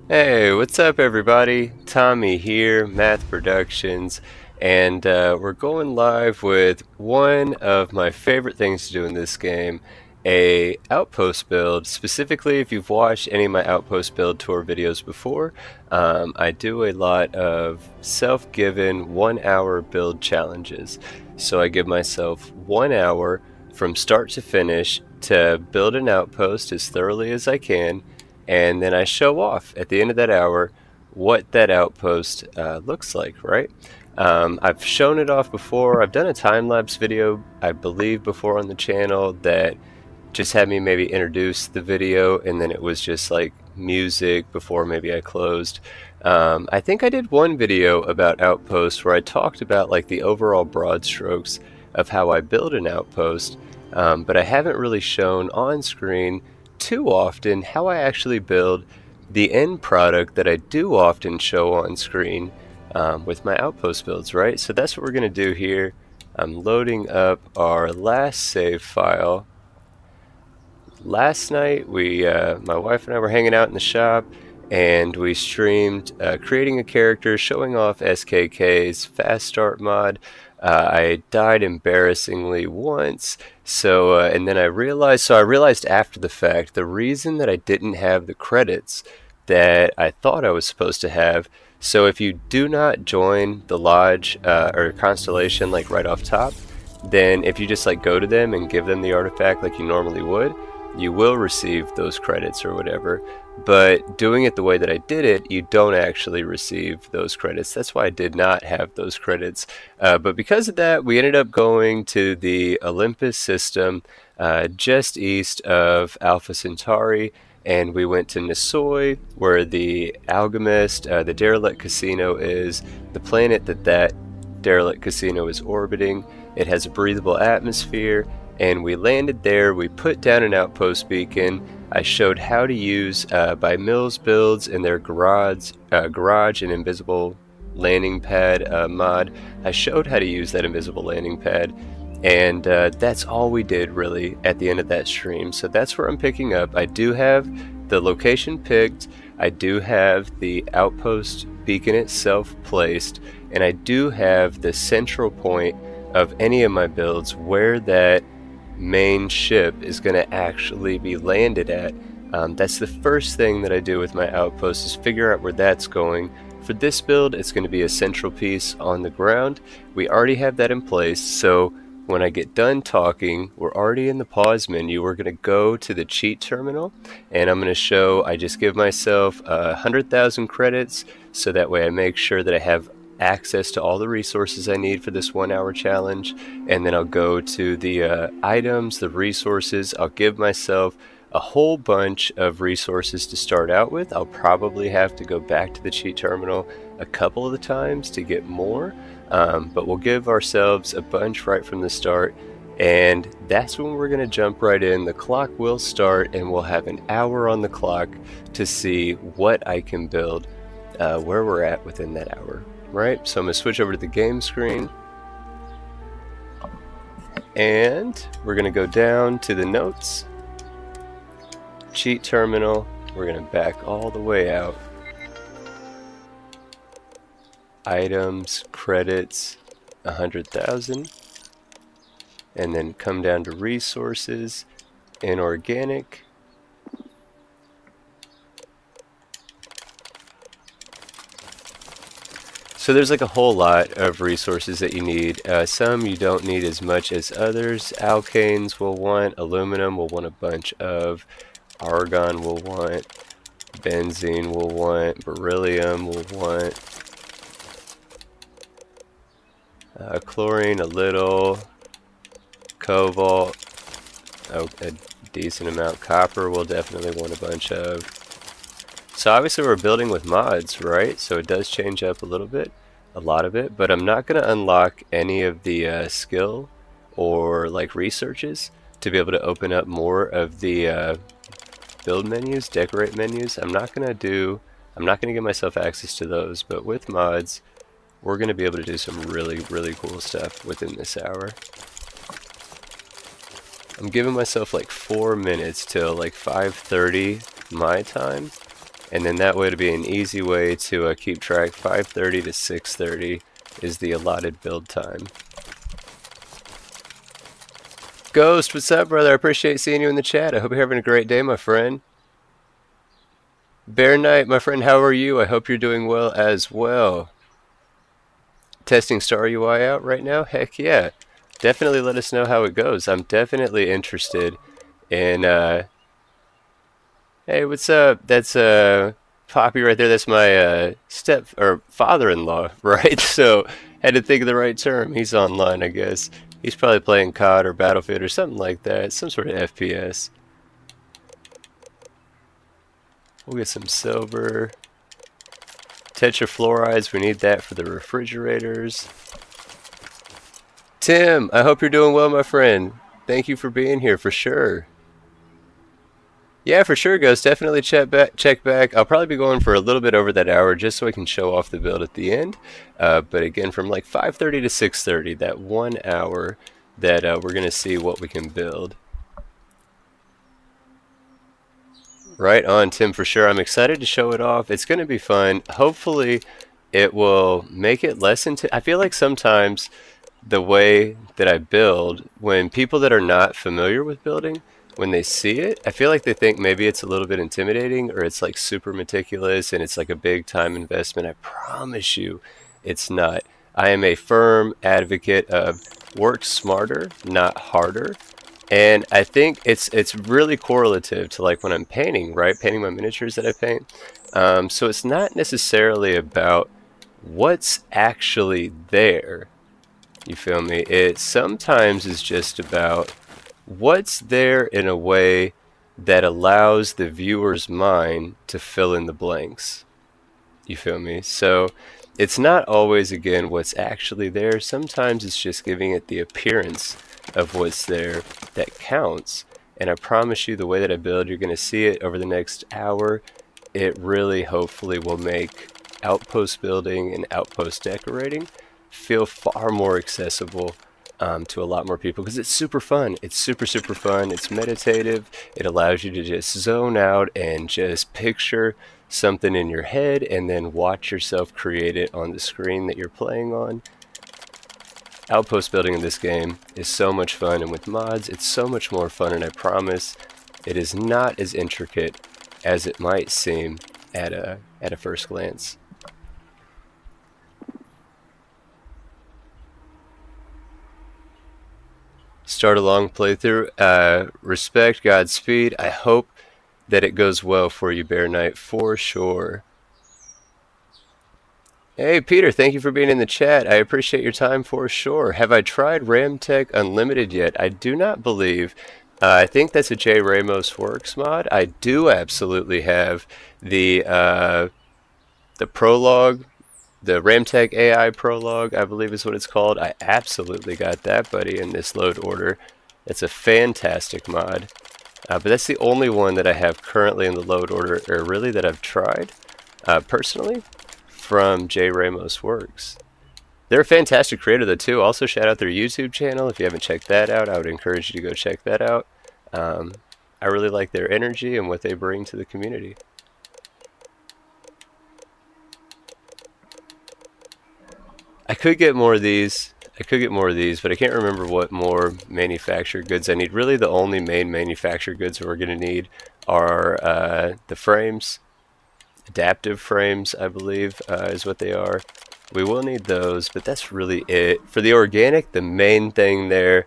Hey, what's up, everybody? Tommy here, Math Productions, and we're going live with one of my favorite things to do in this game, a outpost build. Specifically, if you've watched any of my outpost build tour videos before, I do a lot of self-given 1 hour build challenges. So I give myself 1 hour from start to finish to build an outpost as thoroughly as I can, and then I show off at the end of that hour what that outpost looks like, right? I've shown it off before. I've done a time-lapse video, I believe, before on the channel that just had me maybe introduce the video, and then it was just like music before maybe I closed. I think I did one video about outposts where I talked about like the overall broad strokes of how I build an outpost, but I haven't really shown on screen too often how I actually build the end product that I do often show on screen with my outpost builds, right? So that's what we're going to do here. I'm loading up our last save file. Last night, my wife and I were hanging out in the shop, and we streamed creating a character, showing off SKK's fast start mod. I died embarrassingly once, and then I realized after the fact, the reason that I didn't have the credits that I thought I was supposed to have. So if you do not join the lodge or constellation like right off top, then if you just like go to them and give them the artifact like you normally would, you will receive those credits or whatever. But doing it the way that I did it, you don't actually receive those credits. That's why I did not have those credits. But because of that, we ended up going to the Olympus system just east of Alpha Centauri, and we went to Nisoi, where the Alchemist, the derelict casino is, the planet that derelict casino is orbiting. It has a breathable atmosphere, and we landed there. We put down an outpost beacon. I showed how to use by Mills builds in their garage and invisible landing pad mod. I showed how to use that invisible landing pad, and that's all we did really at the end of that stream. So that's where I'm picking up. I do have the location picked, I do have the outpost beacon itself placed, and I do have the central point of any of my builds where that main ship is going to actually be landed at. That's the first thing that I do with my outpost, is figure out where that's going. For this build, it's going to be a central piece on the ground. We already have that in place, so when I get done talking, we're already in the pause menu. We're going to go to the cheat terminal, and I'm going to show, I just give myself 100,000 credits, so that way I make sure that I have access to all the resources I need for this 1 hour challenge. And then I'll go to the items, the resources. I'll give myself a whole bunch of resources to start out with. I'll probably have to go back to the cheat terminal a couple of the times to get more, but we'll give ourselves a bunch right from the start, and that's when we're going to jump right in. The clock will start, and we'll have an hour on the clock to see what I can build, where we're at within that hour. Right, so I'm going to switch over to the game screen, and we're going to go down to the notes, cheat terminal. We're going to back all the way out, items, credits, 100,000, and then come down to resources, inorganic. So there's like a whole lot of resources that you need. Some you don't need as much as others. Alkanes will want, aluminum will want a bunch of, argon will want, benzene will want, beryllium will want, chlorine a little, cobalt, oh, a decent amount. Copper will definitely want a bunch of. So obviously we're building with mods, right? So it does change up a little bit, a lot of it, but I'm not going to unlock any of the skill or like researches to be able to open up more of the build menus, decorate menus. I'm not going to give myself access to those, but with mods, we're going to be able to do some really, really cool stuff within this hour. I'm giving myself like 4 minutes till like 5:30 my time, and then that would be an easy way to keep track. 5:30 to 6:30 is the allotted build time. Ghost, what's up, brother? I appreciate seeing you in the chat. I hope you're having a great day, my friend. Bear Knight, my friend, how are you? I hope you're doing well as well. Testing Star UI out right now? Heck yeah. Definitely let us know how it goes. I'm definitely interested in, hey, what's up? That's, Poppy right there. That's my, father-in-law, right? So, had to think of the right term. He's online, I guess. He's probably playing COD or Battlefield or something like that. Some sort of FPS. We'll get some silver. Tetrafluorides, we need that for the refrigerators. Tim, I hope you're doing well, my friend. Thank you for being here, for sure. Yeah, for sure, Ghost. Definitely check back. I'll probably be going for a little bit over that hour just so I can show off the build at the end. But again, from like 5:30 to 6:30, that 1 hour that we're going to see what we can build. Right on, Tim, for sure. I'm excited to show it off. It's going to be fun. Hopefully, it will make it less I feel like sometimes the way that I build, when people that are not familiar with building, when they see it, I feel like they think maybe it's a little bit intimidating or it's like super meticulous and it's like a big time investment. I promise you it's not. I am a firm advocate of work smarter, not harder. And I think it's really correlative to like when I'm painting, right? Painting my miniatures that I paint. So it's not necessarily about what's actually there. You feel me? It sometimes is just about what's there in a way that allows the viewer's mind to fill in the blanks. You feel me? So it's not always, again, what's actually there. Sometimes it's just giving it the appearance of what's there that counts. And I promise you, the way that I build, you're going to see it over the next hour. It really, hopefully, will make outpost building and outpost decorating feel far more accessible to a lot more people, because it's super fun. It's super fun. It's meditative. It allows you to just zone out and just picture something in your head and then watch yourself create it on the screen that you're playing on. Outpost building in this game is so much fun, and with mods it's so much more fun, and I promise it is not as intricate as it might seem at a first glance. Start a long playthrough. Respect, Godspeed. I hope that it goes well for you, Bear Knight, for sure. Hey, Peter, thank you for being in the chat. I appreciate your time for sure. Have I tried RamTech Unlimited yet? I do not believe. I think that's a J. Ramos Works mod. I do absolutely have the prologue. The RamTech AI prologue, I believe is what it's called. I absolutely got that, buddy, in this load order. It's a fantastic mod. But that's the only one that I have currently in the load order, or really that I've tried, personally, from J. Ramos Works. They're a fantastic creator, though, too. Also, shout out their YouTube channel. If you haven't checked that out, I would encourage you to go check that out. I really like their energy and what they bring to the community. I could get more of these. But I can't remember what more manufactured goods I need. Really, the only main manufactured goods we're going to need are the frames. Adaptive frames, I believe, is what they are. We will need those, but that's really it. For the organic, the main thing there,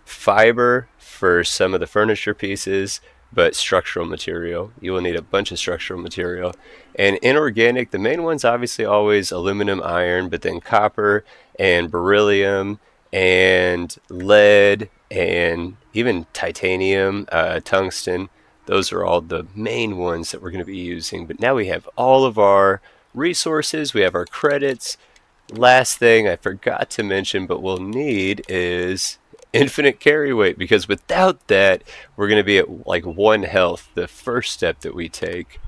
fiber for some of the furniture pieces, but structural material. You will need a bunch of structural material. And inorganic, the main one's obviously always aluminum, iron, but then copper and beryllium and lead and even titanium, tungsten. Those are all the main ones that we're going to be using. But now we have all of our resources. We have our credits. Last thing I forgot to mention, but we'll need is infinite carry weight, because without that, we're going to be at like 1 health, the first step that we take.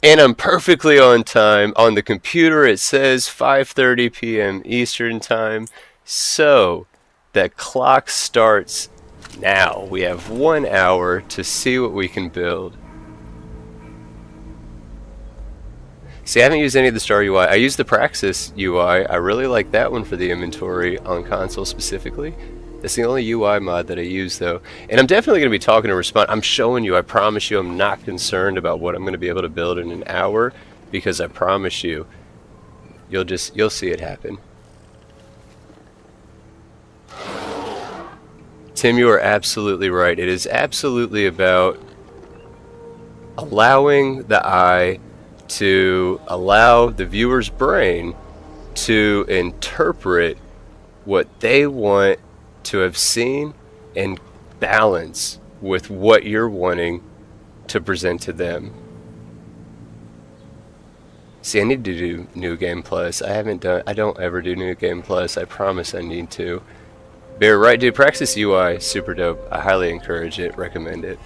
And I'm perfectly on time. On the computer, it says 5:30 p.m. Eastern Time. So the clock starts now. We have 1 hour to see what we can build. See, I haven't used any of the Star UI. I use the Praxis UI. I really like that one for the inventory on console specifically. That's the only UI mod that I use though. And I'm definitely going to be talking to Respond. I'm showing you, I promise you, I'm not concerned about what I'm going to be able to build in an hour, because I promise you, you'll see it happen. Tim, you are absolutely right. It is absolutely about allowing the eye to allow the viewer's brain to interpret what they want to have seen and balance with what you're wanting to present to them. See, I need to do New Game Plus. I don't ever do New Game Plus. I promise I need to. Bear right, dude. Praxis UI, super dope. I highly encourage it, recommend it.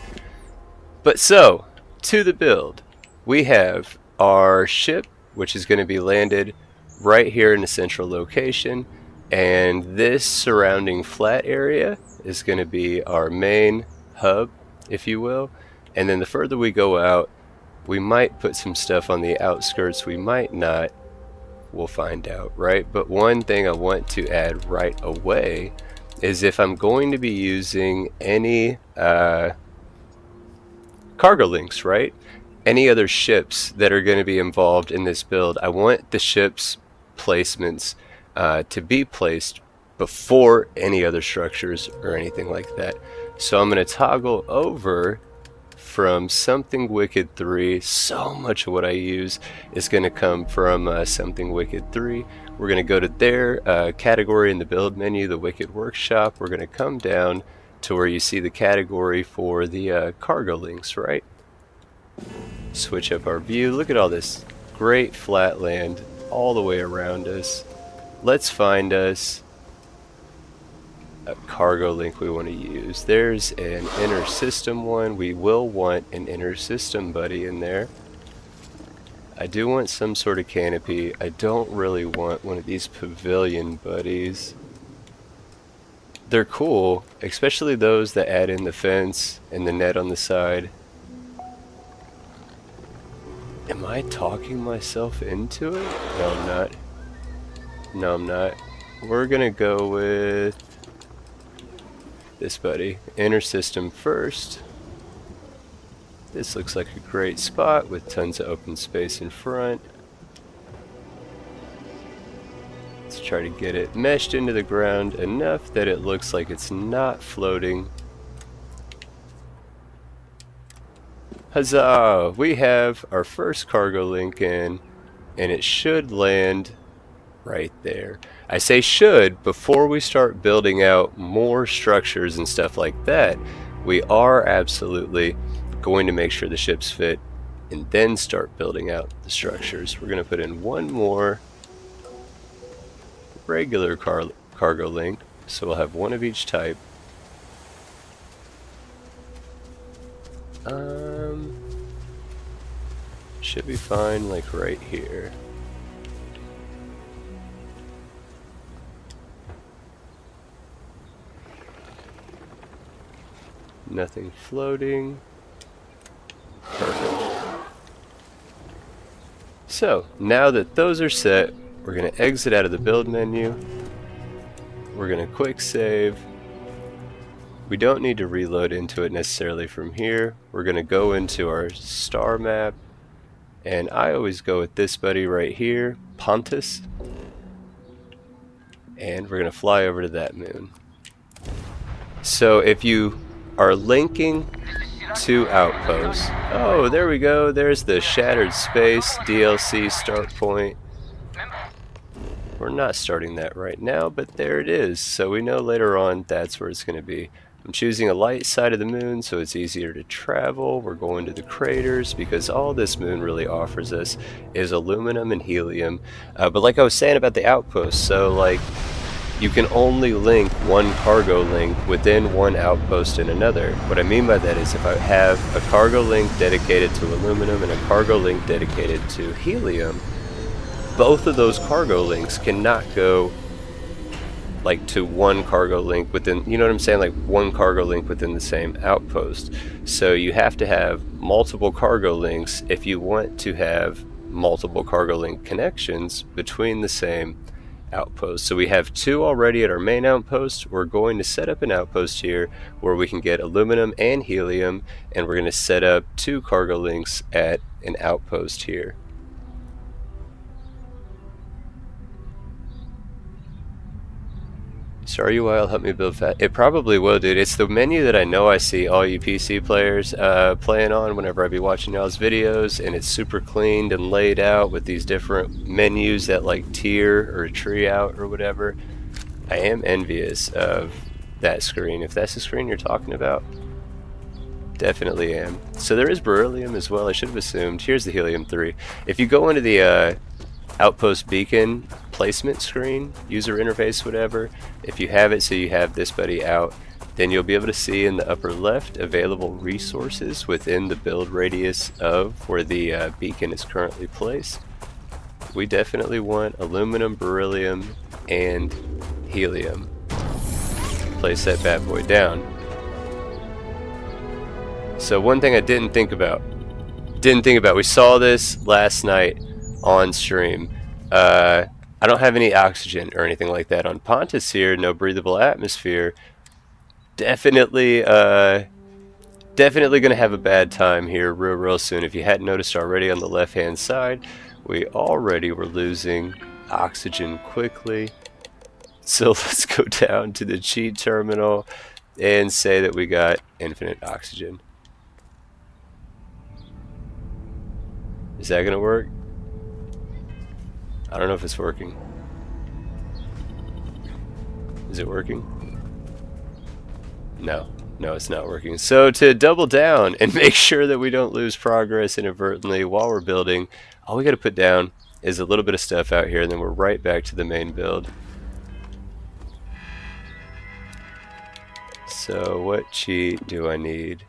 But so, to the build. We have our ship, which is going to be landed right here in a central location, and this surrounding flat area is going to be our main hub, if you will. And then the further we go out, we might put some stuff on the outskirts, we might not, we'll find out, right? But one thing I want to add right away is if I'm going to be using any cargo links, right? Any other ships that are going to be involved in this build, I want the ships placements to be placed before any other structures or anything like that. So I'm going to toggle over from Something Wicked 3. So much of what I use is going to come from Something Wicked 3. We're going to go to their category in the build menu, the Wicked Workshop. We're going to come down to where you see the category for the cargo links, right? Switch up our view. Look at all this great flat land all the way around us. Let's find us a cargo link we want to use. There's an inner system one. We will want an inner system buddy in there. I do want some sort of canopy. I don't really want one of these pavilion buddies. They're cool, especially those that add in the fence and the net on the side. Am I talking myself into it? No, I'm not. No, I'm not. We're gonna go with this buddy. Inner system first. This looks like a great spot with tons of open space in front. Let's try to get it meshed into the ground enough that it looks like it's not floating. Huzzah! We have our first cargo link in, and it should land right there. I say should before we start building out more structures and stuff like that. We are absolutely going to make sure the ships fit and then start building out the structures. We're going to put in one more regular cargo link, so we'll have one of each type. Should be fine, like right here. Nothing floating. Perfect. So, now that those are set, we're going to exit out of the build menu. We're going to quick save. We don't need to reload into it necessarily from here. We're going to go into our star map. And I always go with this buddy right here, Pontus. And we're going to fly over to that moon. So if you are linking to Outpost. Oh, there we go. There's the Shattered Space DLC start point. We're not starting that right now, but there it is. So we know later on that's where it's going to be. I'm choosing a light side of the moon so it's easier to travel. We're going to the craters because all this moon really offers us is aluminum and helium. But like I was saying about the outpost, so like you can only link one cargo link within one outpost and another. What I mean by that is if I have a cargo link dedicated to aluminum and a cargo link dedicated to helium, both of those cargo links cannot go like to one cargo link within, you know what I'm saying, like one cargo link within the same outpost. So you have to have multiple cargo links if you want to have multiple cargo link connections between the same outpost. So we have 2 already at our main outpost. We're going to set up an outpost here where we can get aluminum and helium, and we're going to set up 2 cargo links at an outpost here. StarUI will help me build fast. It probably will, dude. It's the menu that I know I see all you PC players playing on whenever I be watching y'all's videos, and it's super cleaned and laid out with these different menus that like tier or tree out or whatever. I am envious of that screen. If that's the screen you're talking about, definitely am. So there is beryllium as well. I should have assumed. Here's the helium 3. If you go into the Outpost Beacon placement screen, user interface, whatever, if you have it so you have this buddy out, then you'll be able to see in the upper left available resources within the build radius of where the beacon is currently placed. We definitely want aluminum, beryllium, and helium. Place that bad boy down. So one thing I didn't think about, we saw this last night on stream. I don't have any oxygen or anything like that on Pontus here, no breathable atmosphere. Definitely gonna have a bad time here real soon. If you hadn't noticed already, on the left hand side we already were losing oxygen quickly. So let's go down to the cheat terminal and say that we got infinite oxygen. Is that gonna work? I don't know if it's working. Is it working? No, it's not working. So to double down and make sure that we don't lose progress inadvertently while we're building, all we gotta put down is a little bit of stuff out here, and then we're right back to the main build. So what cheat do I need?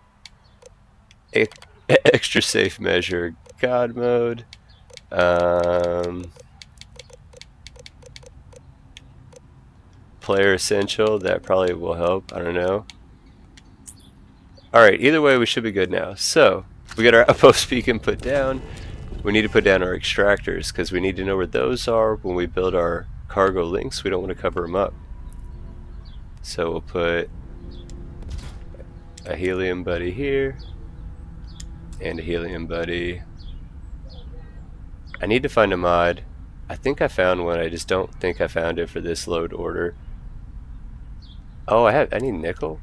Extra safe measure, God mode. Player essential, that probably will help. I don't know. Alright, either way we should be good now. So we got our outpost beacon put down. We need to put down our extractors because we need to know where those are when we build our cargo links. We don't want to cover them up. So we'll put a helium buddy here and a helium buddy. I need to find a mod. I think I found one, I just don't think I found it for this load order. Oh, I need nickel?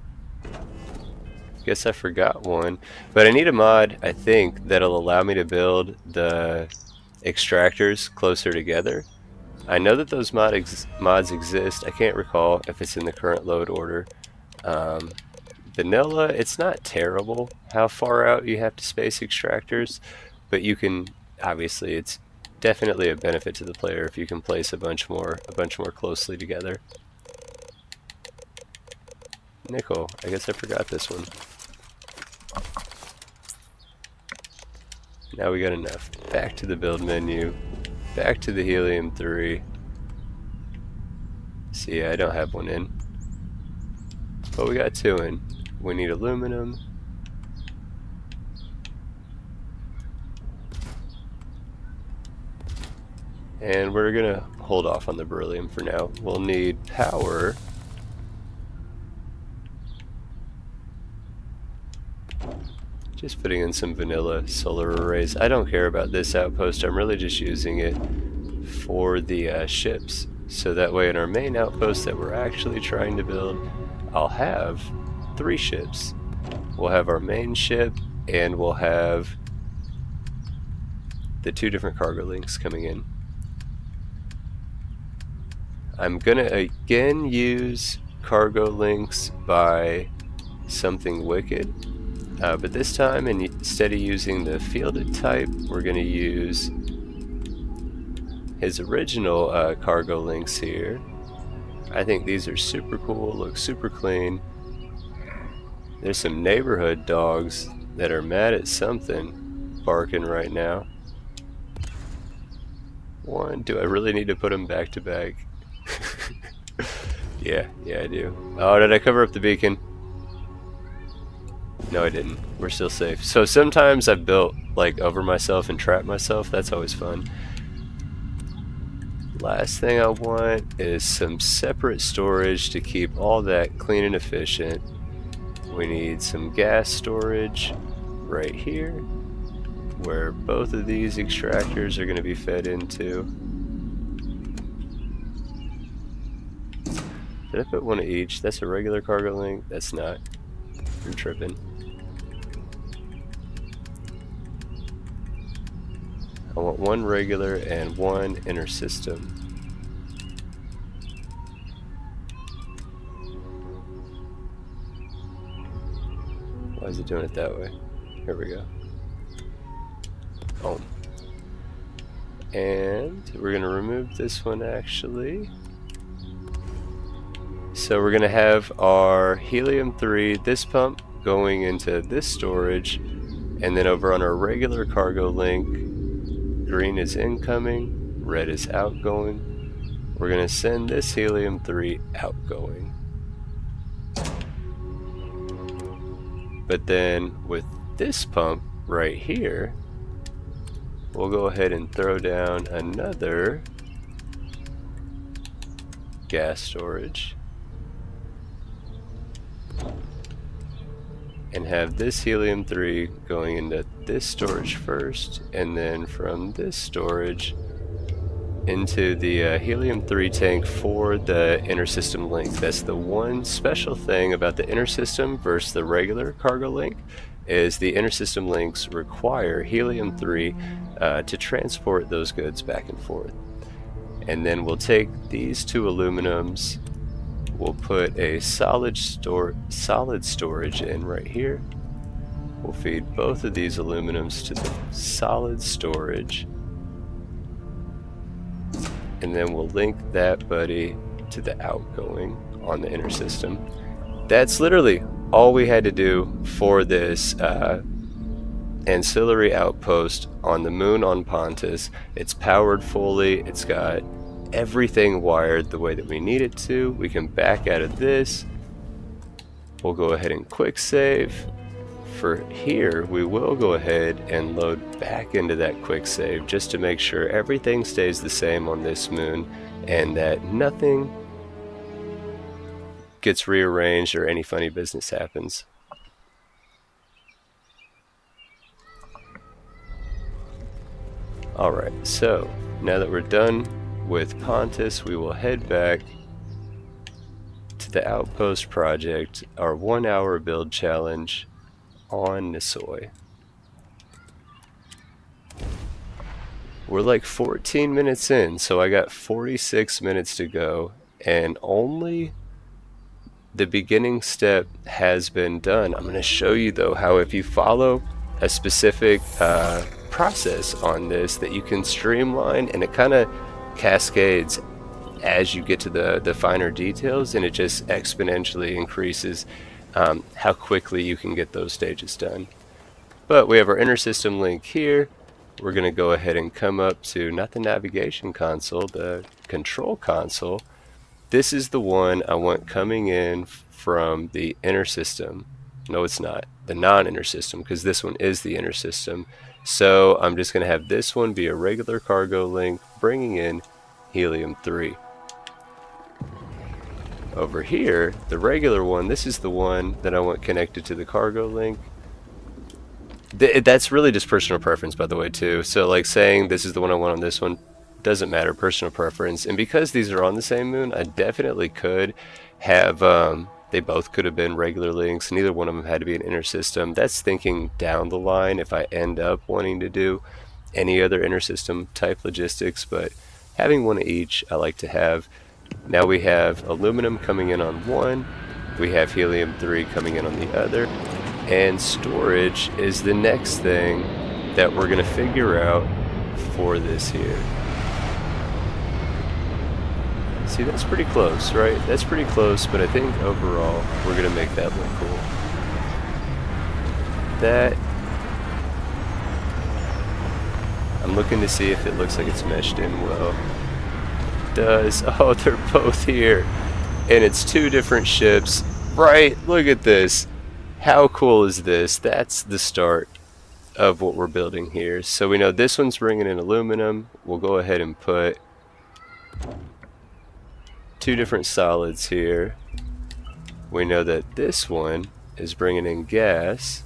Guess I forgot one. But I need a mod, I think, that'll allow me to build the extractors closer together. I know that those mods exist. I can't recall if it's in the current load order. Vanilla, it's not terrible how far out you have to space extractors, but you can, obviously, it's definitely a benefit to the player if you can place a bunch more closely together. Nickel, I guess I forgot this one. Now we got enough. Back to the build menu. Back to the helium 3. See, I don't have one in. But we got 2 in. We need aluminum. And we're gonna hold off on the beryllium for now. We'll need power. Just putting in some vanilla solar arrays. I don't care about this outpost. I'm really just using it for the ships. So that way in our main outpost that we're actually trying to build, I'll have 3 ships. We'll have our main ship, and we'll have the 2 different cargo links coming in. I'm gonna again use cargo links by something wicked. But this time, instead of using the fielded type, we're going to use his original cargo links here. I think these are super cool, look super clean. There's some neighborhood dogs that are mad at something barking right now. Do I really need to put them back to back? Yeah, I do. Oh, did I cover up the beacon? No, I didn't. We're still safe. So sometimes I've built like over myself and trap myself. That's always fun. Last thing I want is some separate storage to keep all that clean and efficient. We need some gas storage right here, where both of these extractors are going to be fed into. Did I put one of each? That's a regular cargo link? That's not. I'm tripping. I want one regular and one inner system. Why is it doing it that way? Here we go. Boom. And we're going to remove this one actually. So we're going to have our helium-3, this pump, going into this storage, and then over on our regular cargo link, green is incoming, red is outgoing. We're going to send this helium-3 outgoing. But then with this pump right here, we'll go ahead and throw down another gas storage. And have this helium-3 going into this storage first, and then from this storage into the helium-3 tank for the inner system link. That's the one special thing about the inner system versus the regular cargo link, is the inner system links require helium-3 to transport those goods back and forth. And then we'll take these two aluminums, we'll put a solid storage in right here. We'll feed both of these aluminums to the solid storage, and then we'll link that buddy to the outgoing on the inner system. That's literally all we had to do for this ancillary outpost on the moon on Pontus. It's powered fully, it's got everything wired the way that we need it to. We can back out of this. We'll go ahead and quick save. For here, we will go ahead and load back into that quick save just to make sure everything stays the same on this moon and that nothing gets rearranged or any funny business happens. Alright, so now that we're done with Pontus, we will head back to the Outpost project, our 1 hour build challenge on Nisoi. We're like 14 minutes in, so I got 46 minutes to go, and only the beginning step has been done. I'm going to show you though how if you follow a specific process on this, that you can streamline, and it kind of cascades as you get to the finer details, and it just exponentially increases how quickly you can get those stages done. But we have our inner system link here. We're going to go ahead and come up to not the navigation console, the control console. This is the one I want coming in from the inner system. No, it's not. The non-inner system, because this one is the inner system. So I'm just going to have this one be a regular cargo link, bringing in helium-3. Over here, the regular one, this is the one that I want connected to the cargo link. That's really just personal preference, by the way, too. So like saying this is the one I want on this one doesn't matter, personal preference. And because these are on the same moon, I definitely could have, they both could have been regular links. Neither one of them had to be an inner system. That's thinking down the line if I end up wanting to do any other inner system type logistics, but having one of each I like to have. Now we have aluminum coming in on one, we have helium-3 coming in on the other, and storage is the next thing that we're going to figure out for this here. See, that's pretty close, right? That's pretty close, but I think overall we're going to make that look cool. That, I'm looking to see if it looks like it's meshed in well. Does. Oh, they're both here, and it's two different ships, right? Look at this. How cool is this? That's the start of what we're building here. So we know this one's bringing in aluminum. We'll go ahead and put 2 different solids here. We know that this one is bringing in gas.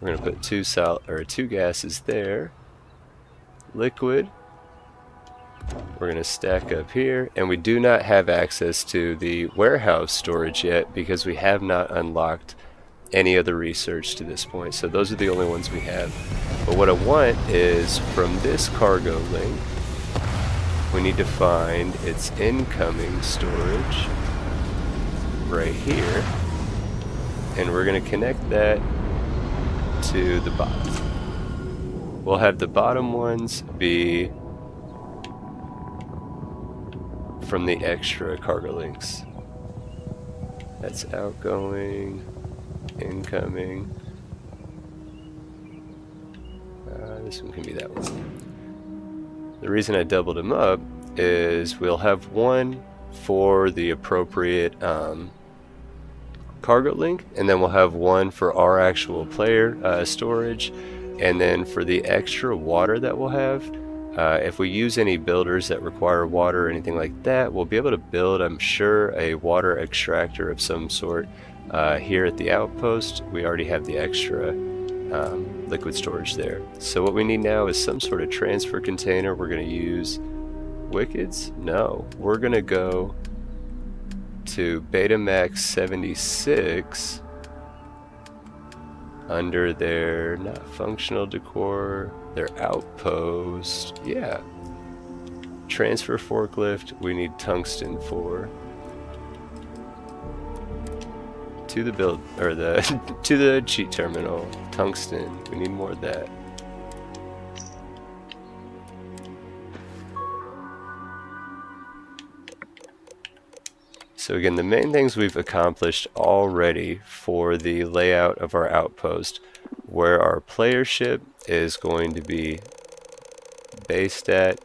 We're going to put 2 gases there. Liquid. We're going to stack up here, and we do not have access to the warehouse storage yet because we have not unlocked any other research to this point. So those are the only ones we have. But what I want is from this cargo link, we need to find its incoming storage right here, and we're going to connect that to the bottom. We'll have the bottom ones be from the extra cargo links. That's outgoing, incoming. This one can be that one. The reason I doubled them up is we'll have one for the appropriate cargo link, and then we'll have one for our actual player storage, and then for the extra water that we'll have, if we use any builders that require water or anything like that, we'll be able to build, I'm sure, a water extractor of some sort here at the outpost. We already have the extra liquid storage there. So what we need now is some sort of transfer container. We're going to use Wickeds? No, we're going to go to Betamax 76 under their not functional decor, their outpost. Yeah, transfer forklift. We need tungsten for to the build or the to the cheat terminal. Tungsten. We need more of that. So again, the main things we've accomplished already for the layout of our outpost, where our player ship is going to be based at,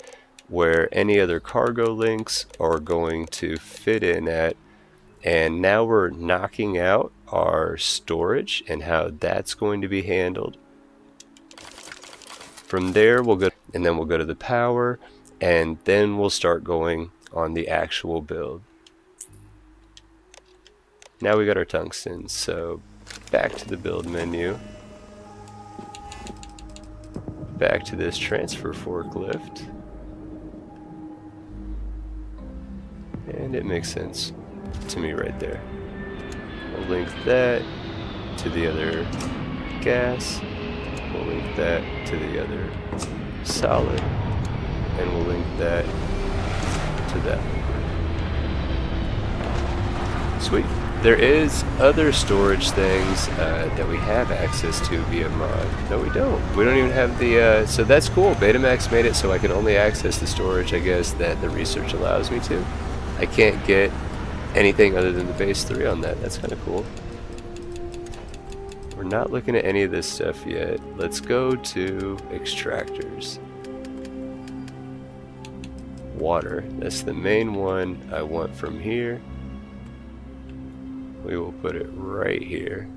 where any other cargo links are going to fit in at, and now we're knocking out our storage and how that's going to be handled. From there we'll go, and then we'll go to the power, and then we'll start going on the actual build. Now we got our tungsten, so back to the build menu, back to this transfer forklift, and it makes sense to me right there. We'll link that to the other gas, we'll link that to the other solid, and we'll link that to that liquid. Sweet. There is other storage things that we have access to via mod. No, we don't. We don't even have the, so that's cool. Betamax made it so I can only access the storage, I guess, that the research allows me to. I can't get anything other than the base 3 on that. That's kind of cool. We're not looking at any of this stuff yet. Let's go to extractors. Water. That's the main one I want from here. We will put it right here.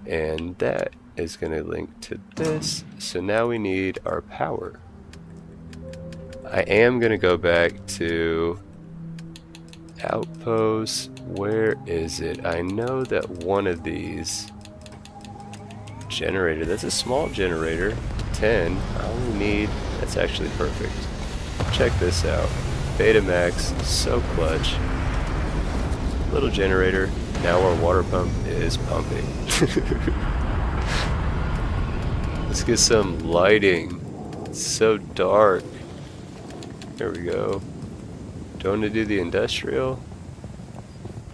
And that is going to link to this. So now we need our power. I am going to go back to Outpost. Where is it? I know that one of these generator, that's a small generator, 10. I only need, that's actually perfect. Check this out. Betamax, so clutch. Little generator, now our water pump is pumping. Let's get some lighting. It's so dark. There we go. Don't want to do the industrial?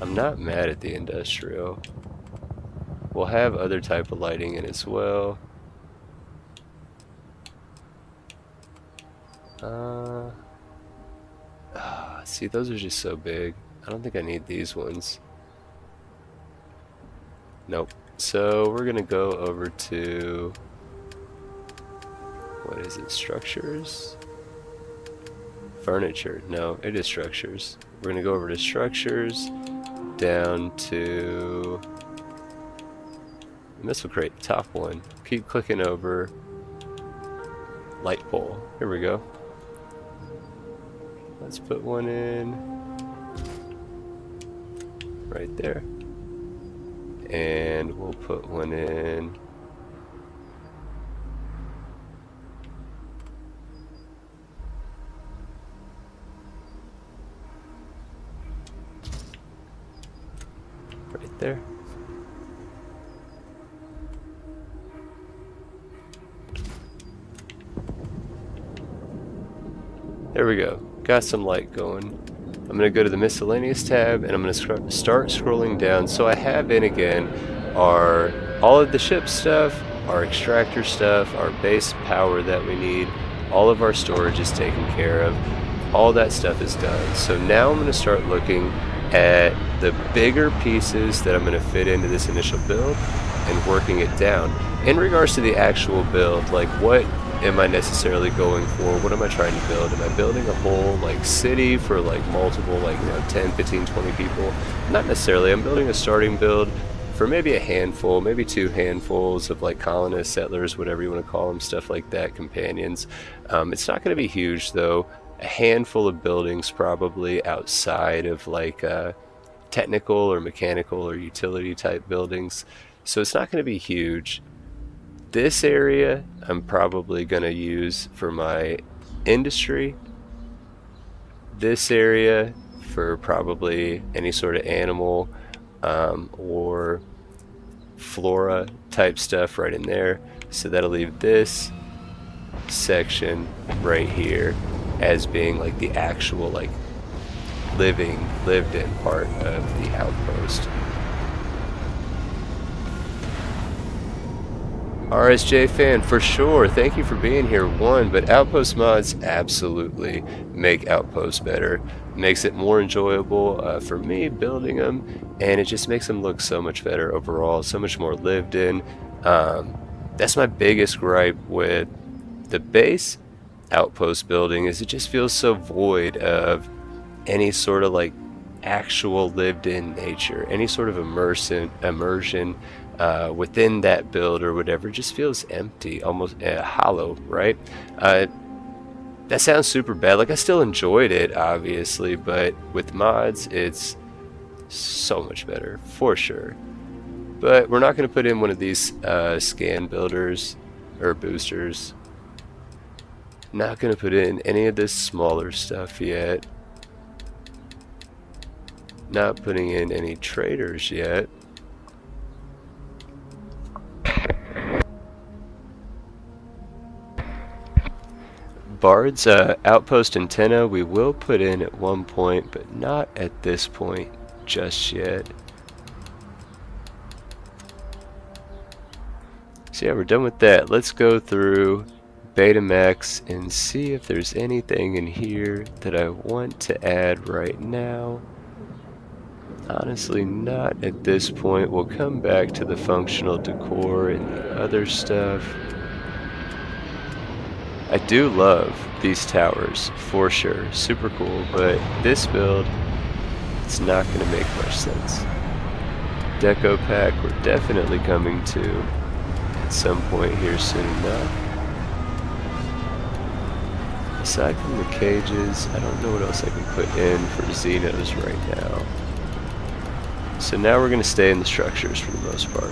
I'm not mad at the industrial. We'll have other type of lighting in as well. See, those are just so big. I don't think I need these ones. Nope. So we're gonna go over to, what is it, structures? Furniture. No, it is structures. We're gonna go over to structures, down to missile crate, top one. Keep clicking over. Light pole. Here we go. Let's put one in right there. And we'll put one in right there. There we go. Got some light going. I'm going to go to the miscellaneous tab and I'm going to start scrolling down. So I have in again our all of the ship stuff, our extractor stuff, our base power that we need. All of our storage is taken care of. All that stuff is done. So now I'm going to start looking at the bigger pieces that I'm going to fit into this initial build and working it down. In regards to the actual build, like what am I necessarily going for? What am I trying to build? Am I building a whole like city for like multiple, like 10, 15, 20 people? Not necessarily. I'm building a starting build for maybe a handful, maybe 2 handfuls of like colonists, settlers, whatever you want to call them, stuff like that, companions. It's not going to be huge though. A handful of buildings probably outside of like technical or mechanical or utility type buildings. So it's not going to be huge. This area I'm probably going to use for my industry. This area for probably any sort of animal or flora type stuff right in there. So that'll leave this section right here as being like the actual like lived in part of the outpost. RSJ fan, for sure. Thank you for being here. But Outpost mods absolutely make Outpost better. Makes it more enjoyable for me building them, and it just makes them look so much better overall, so much more lived in. That's my biggest gripe with the base Outpost building, is it just feels so void of any sort of like actual lived in nature, any sort of immersion within that build or whatever. It just feels empty, almost hollow, right? That sounds super bad. Like, I still enjoyed it obviously, but with mods it's so much better for sure. But we're not going to put in one of these scan builders or boosters. Not going to put in any of this smaller stuff yet. Not putting in any traders yet. Bard's outpost antenna we will put in at one point, but not at this point just yet. So yeah, we're done with that. Let's go through Betamax and see if there's anything in here that I want to add right now. Honestly, not at this point. We'll come back to the functional decor and the other stuff. I do love these towers for sure, super cool, but this build, it's not going to make much sense. Deco pack we're definitely coming to at some point here soon enough. Aside from the cages, I don't know what else I can put in for Xenos right now. So now we're going to stay in the structures for the most part.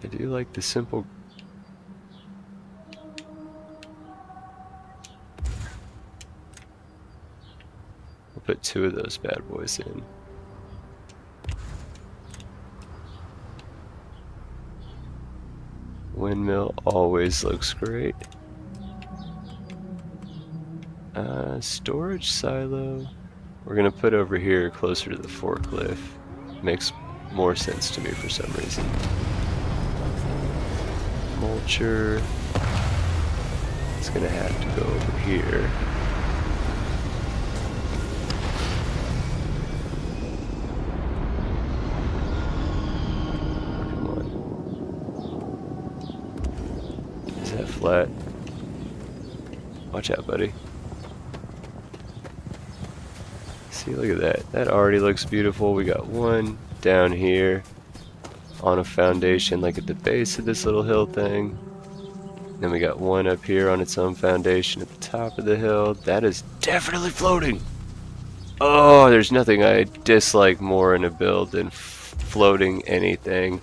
I do like the simple... We'll put 2 of those bad boys in. Windmill always looks great. Storage silo we're gonna put over here closer to the forklift. Makes more sense to me for some reason. Mulcher, it's gonna have to go over here. Come on. Is that flat? Watch out, buddy. See, look at that. That already looks beautiful. We got one down here on a foundation, like at the base of this little hill thing. Then we got one up here on its own foundation at the top of the hill. That is definitely floating. Oh, there's nothing I dislike more in a build than floating anything.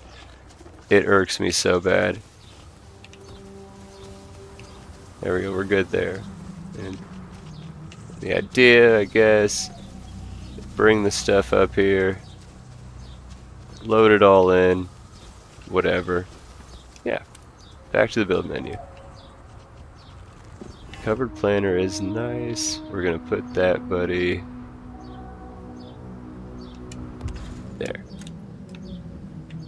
It irks me so bad. There we go, we're good there. And the idea, I guess, bring the stuff up here, load it all in, whatever. Yeah, back to the build menu. Covered planter is nice. We're gonna put that buddy there.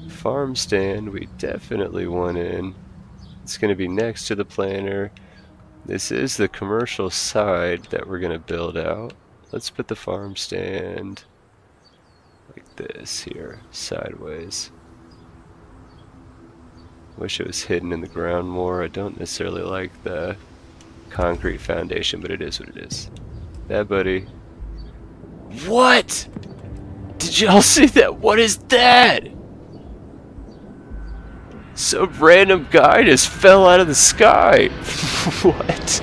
Farm stand, we definitely want in. It's gonna be next to the planter. This is the commercial side that we're gonna build out. Let's put the farm stand like this here, sideways. Wish it was hidden in the ground more. I don't necessarily like the concrete foundation, but it is what it is. That buddy. What? Did y'all see that? What is that? Some random guy just fell out of the sky. What?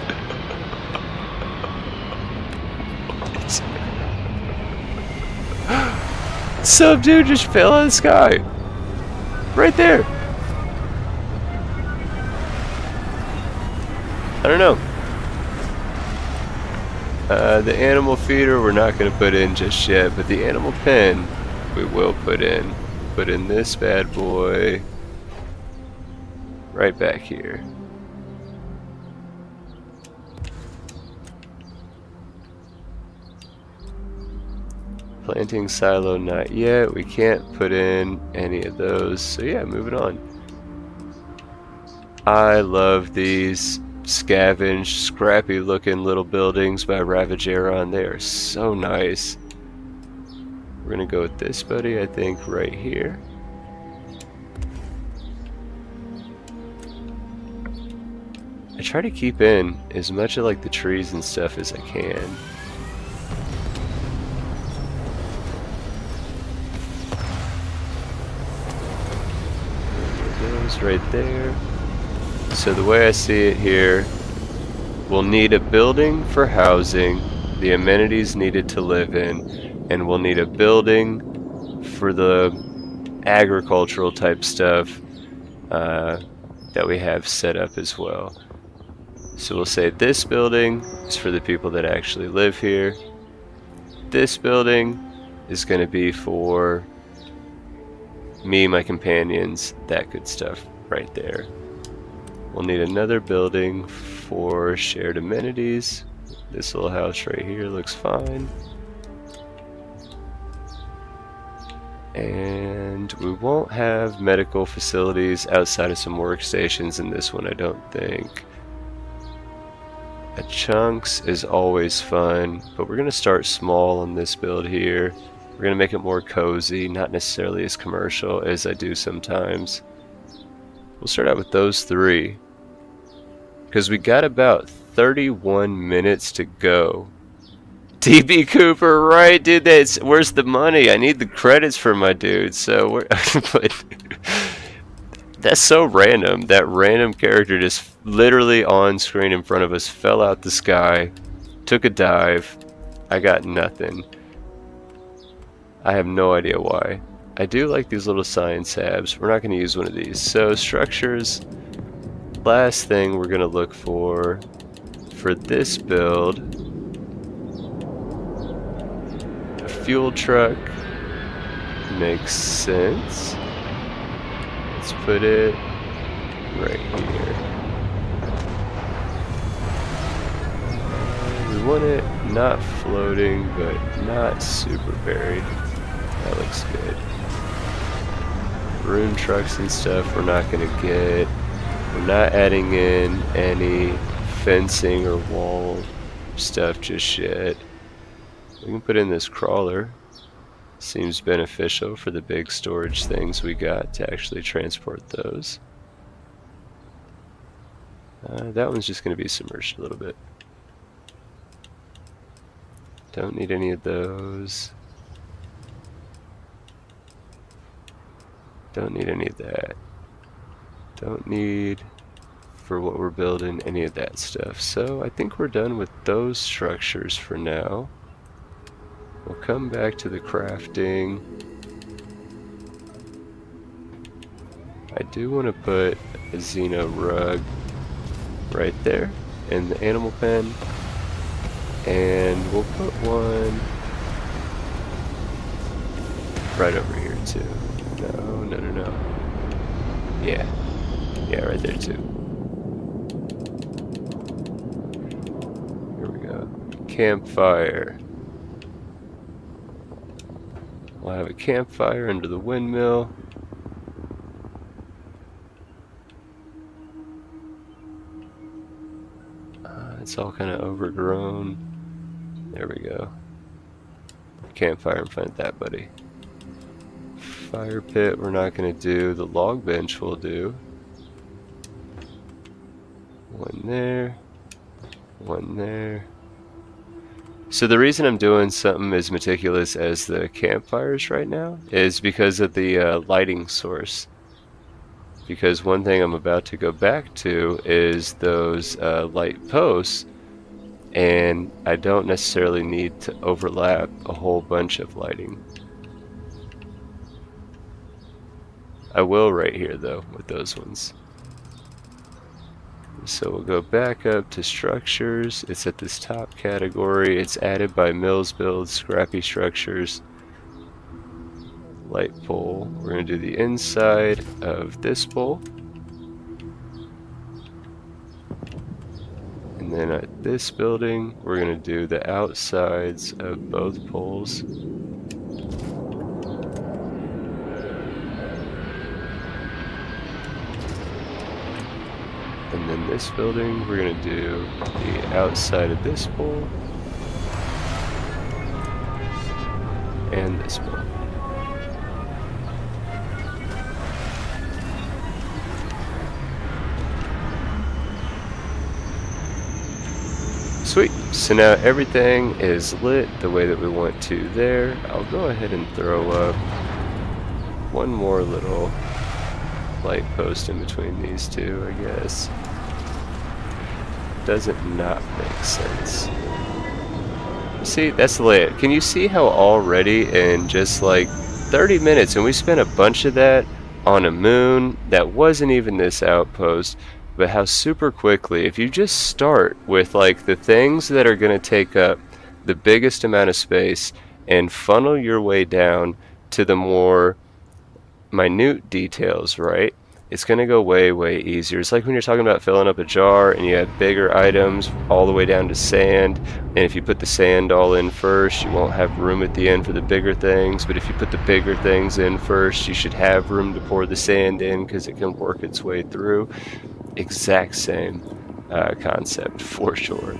Some dude just fell out of the sky. Right there. I don't know. The animal feeder we're not going to put in just yet, but the animal pen we will put in. Put in this bad boy right back here. Planting silo, not yet. We can't put in any of those. So yeah, moving on. I love these scavenge, scrappy looking little buildings by Ravageron. They are so nice. We're gonna go with this buddy, I think, right here. I try to keep in as much of like the trees and stuff as I can. Those right there. So the way I see it here, we'll need a building for housing, the amenities needed to live in, and we'll need a building for the agricultural type stuff that we have set up as well. So we'll say this building is for the people that actually live here. This building is going to be for me, my companions, that good stuff right there. We'll need another building for shared amenities. This little house right here looks fine. And we won't have medical facilities outside of some workstations in this one, I don't think. A chunks is always fun, but we're going to start small on this build here. We're going to make it more cozy, not necessarily as commercial as I do sometimes. We'll start out with those three, because we got about 31 minutes to go. DB Cooper, right, dude? Where's the money? I need the credits for my dude. So but that's so random. That random character just literally on screen in front of us fell out the sky, took a dive. I got nothing. I have no idea why. I do like these little science tabs. We're not going to use one of these. So structures, last thing we're going to look for this build, a fuel truck makes sense. Let's put it right here. We want it not floating, but not super buried. That looks good. Room trucks and stuff we're not going to get. We're not adding in any fencing or wall stuff just yet. We can put in this crawler. Seems beneficial for the big storage things we got to actually transport those. That one's just going to be submerged a little bit. Don't need any of those. Don't need any of that. Don't need, for what we're building, any of that stuff. So I think we're done with those structures for now. We'll come back to the crafting. I do want to put a Xeno rug right there in the animal pen. And we'll put one right over here too. No. Yeah, right there too. Here we go. Campfire. We'll have a campfire under the windmill. It's all kind of overgrown. There we go. Campfire in front of that, buddy. Fire pit we're not going to do. The log bench we'll do. One there. One there. So the reason I'm doing something as meticulous as the campfires right now is because of the lighting source. Because one thing I'm about to go back to is those light posts, and I don't necessarily need to overlap a whole bunch of lighting. I will right here though with those ones. So we'll go back up to structures. It's at this top category. It's added by Mills Build, Scrappy Structures, Light Pole. We're going to do the inside of this pole. And then at this building, we're going to do the outsides of both poles. And then this building, we're going to do the outside of this pole and this pole. Sweet. So now everything is lit the way that we want to there. I'll go ahead and throw up one more little light post in between these two, I guess. Doesn't not make sense. See, that's the layout. Can you see how already in just like 30 minutes, and we spent a bunch of that on a moon that wasn't even this outpost, but how super quickly, if you just start with like the things that are going to take up the biggest amount of space and funnel your way down to the more minute details, right? It's going to go way, way easier. It's like when you're talking about filling up a jar and you have bigger items all the way down to sand, and if you put the sand all in first, you won't have room at the end for the bigger things, but if you put the bigger things in first, you should have room to pour the sand in because it can work its way through. Exact same concept for sure.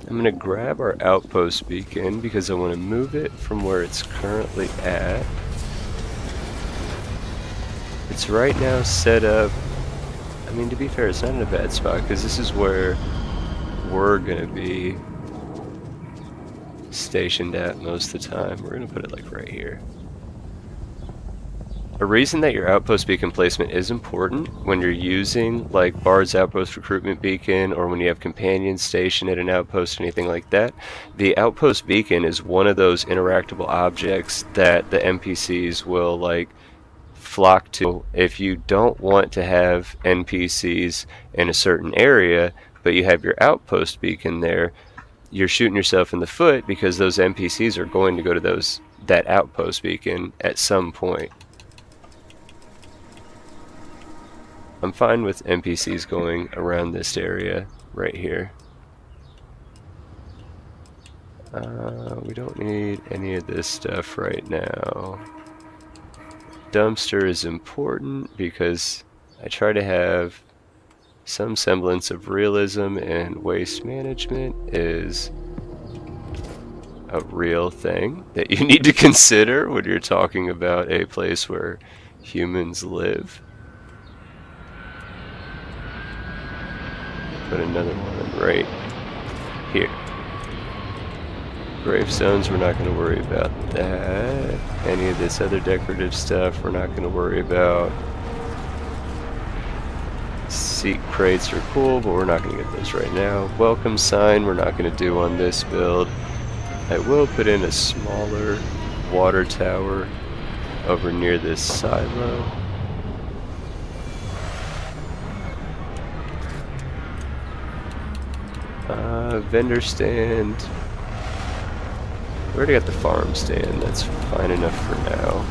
I'm going to grab our Outpost Beacon because I want to move it from where it's currently at. It's right now set up, I mean, to be fair, it's not in a bad spot because this is where we're going to be stationed at most of the time. We're going to put it like right here. A reason that your Outpost Beacon placement is important when you're using like Bard's Outpost Recruitment Beacon, or when you have companions stationed at an outpost or anything like that, the Outpost Beacon is one of those interactable objects that the NPCs will like flock to. If you don't want to have NPCs in a certain area, but you have your Outpost Beacon there, you're shooting yourself in the foot because those NPCs are going to go to that Outpost Beacon at some point. I'm fine with NPCs going around this area right here. We don't need any of this stuff right now. Dumpster is important because I try to have some semblance of realism, and waste management is a real thing that you need to consider when you're talking about a place where humans live. Put another one right here. Gravestones, we're not going to worry about that. Any of this other decorative stuff, we're not going to worry about. Seat crates are cool, but we're not going to get those right now. Welcome sign, we're not going to do on this build. I will put in a smaller water tower over near this silo. Vendor stand. We already got the farm stand, that's fine enough for now.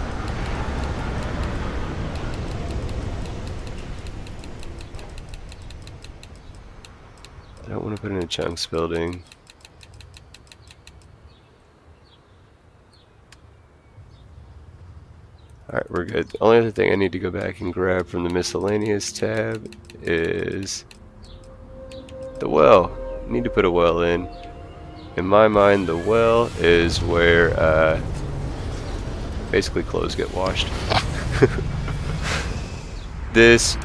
I don't want to put in a chunks building. Alright, we're good. The only other thing I need to go back and grab from the miscellaneous tab is the well. I need to put a well in. In my mind, the well is where basically clothes get washed. This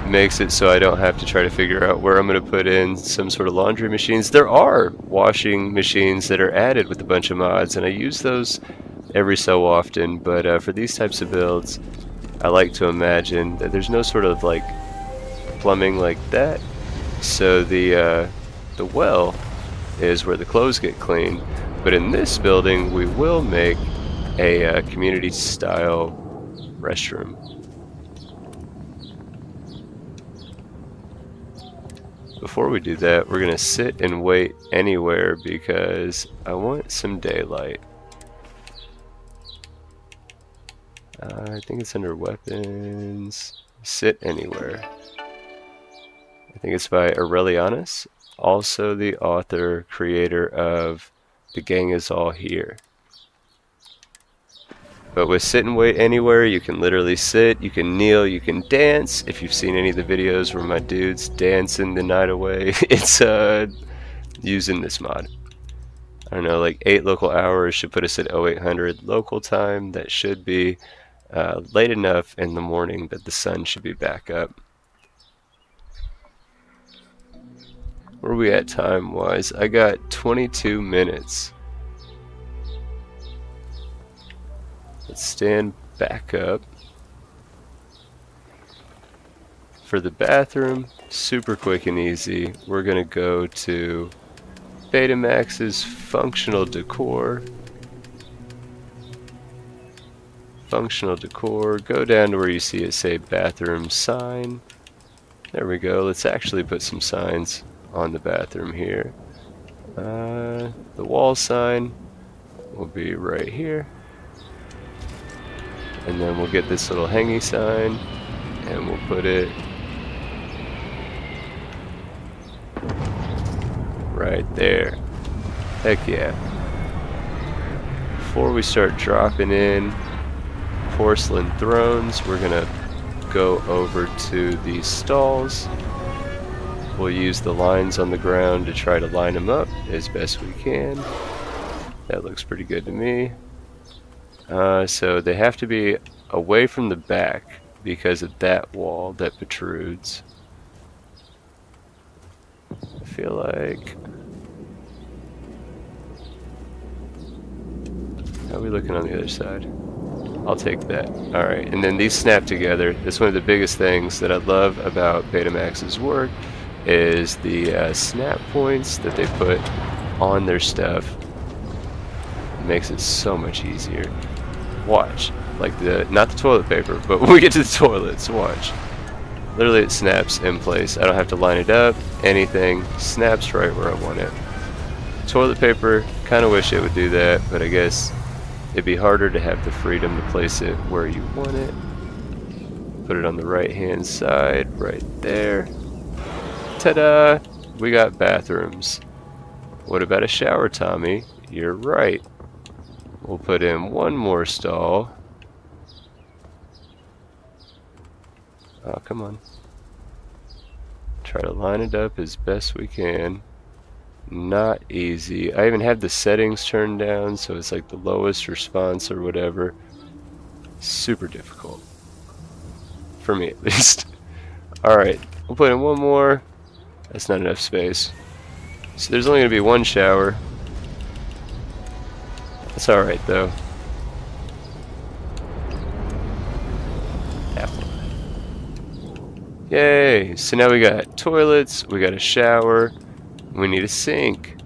makes it so I don't have to try to figure out where I'm going to put in some sort of laundry machines. There are washing machines that are added with a bunch of mods, and I use those every so often, but for these types of builds, I like to imagine that there's no sort of like plumbing like that, so the well is where the clothes get cleaned. But in this building, we will make a community style restroom. Before we do that, we're gonna sit and wait anywhere because I want some daylight. I think it's under weapons. Sit anywhere. I think it's by Aurelianus, also the author, creator of The Gang Is All Here. But with sit and wait anywhere, you can literally sit, you can kneel, you can dance. If you've seen any of the videos where my dude's dancing the night away, it's using this mod. I don't know, like 8 local hours should put us at 0800 local time. That should be late enough in the morning that the sun should be back up. Where are we at time-wise? I got 22 minutes. Let's stand back up. For the bathroom, super quick and easy. We're gonna go to Betamax's functional decor. Functional decor, go down to where you see it say bathroom sign. There we go. Let's actually put some signs on the bathroom here. The wall sign will be right here. And then we'll get this little hangy sign and we'll put it right there. Heck yeah. Before we start dropping in porcelain thrones, we're gonna go over to these stalls. We'll use the lines on the ground to try to line them up as best we can. That looks pretty good to me. So they have to be away from the back because of that wall that protrudes. I feel like... How are we looking on the other side? I'll take that. Alright, and then these snap together. That's one of the biggest things that I love about Betamax's work is the snap points that they put on their stuff. It makes it so much easier. Watch. Like not the toilet paper, but when we get to the toilets, watch. Literally it snaps in place. I don't have to line it up, anything. Snaps right where I want it. Toilet paper, kind of wish it would do that, but I guess it'd be harder to have the freedom to place it where you want it. Put it on the right hand side, right there. Ta-da! We got bathrooms. What about a shower, Tommy? You're right. We'll put in one more stall. Oh, come on. Try to line it up as best we can. Not easy. I even have the settings turned down, so it's like the lowest response or whatever. Super difficult. For me, at least. Alright, we'll put in one more. That's not enough space. So there's only going to be one shower. It's alright though. That one. Yay! So now we got toilets, we got a shower, we need a sink.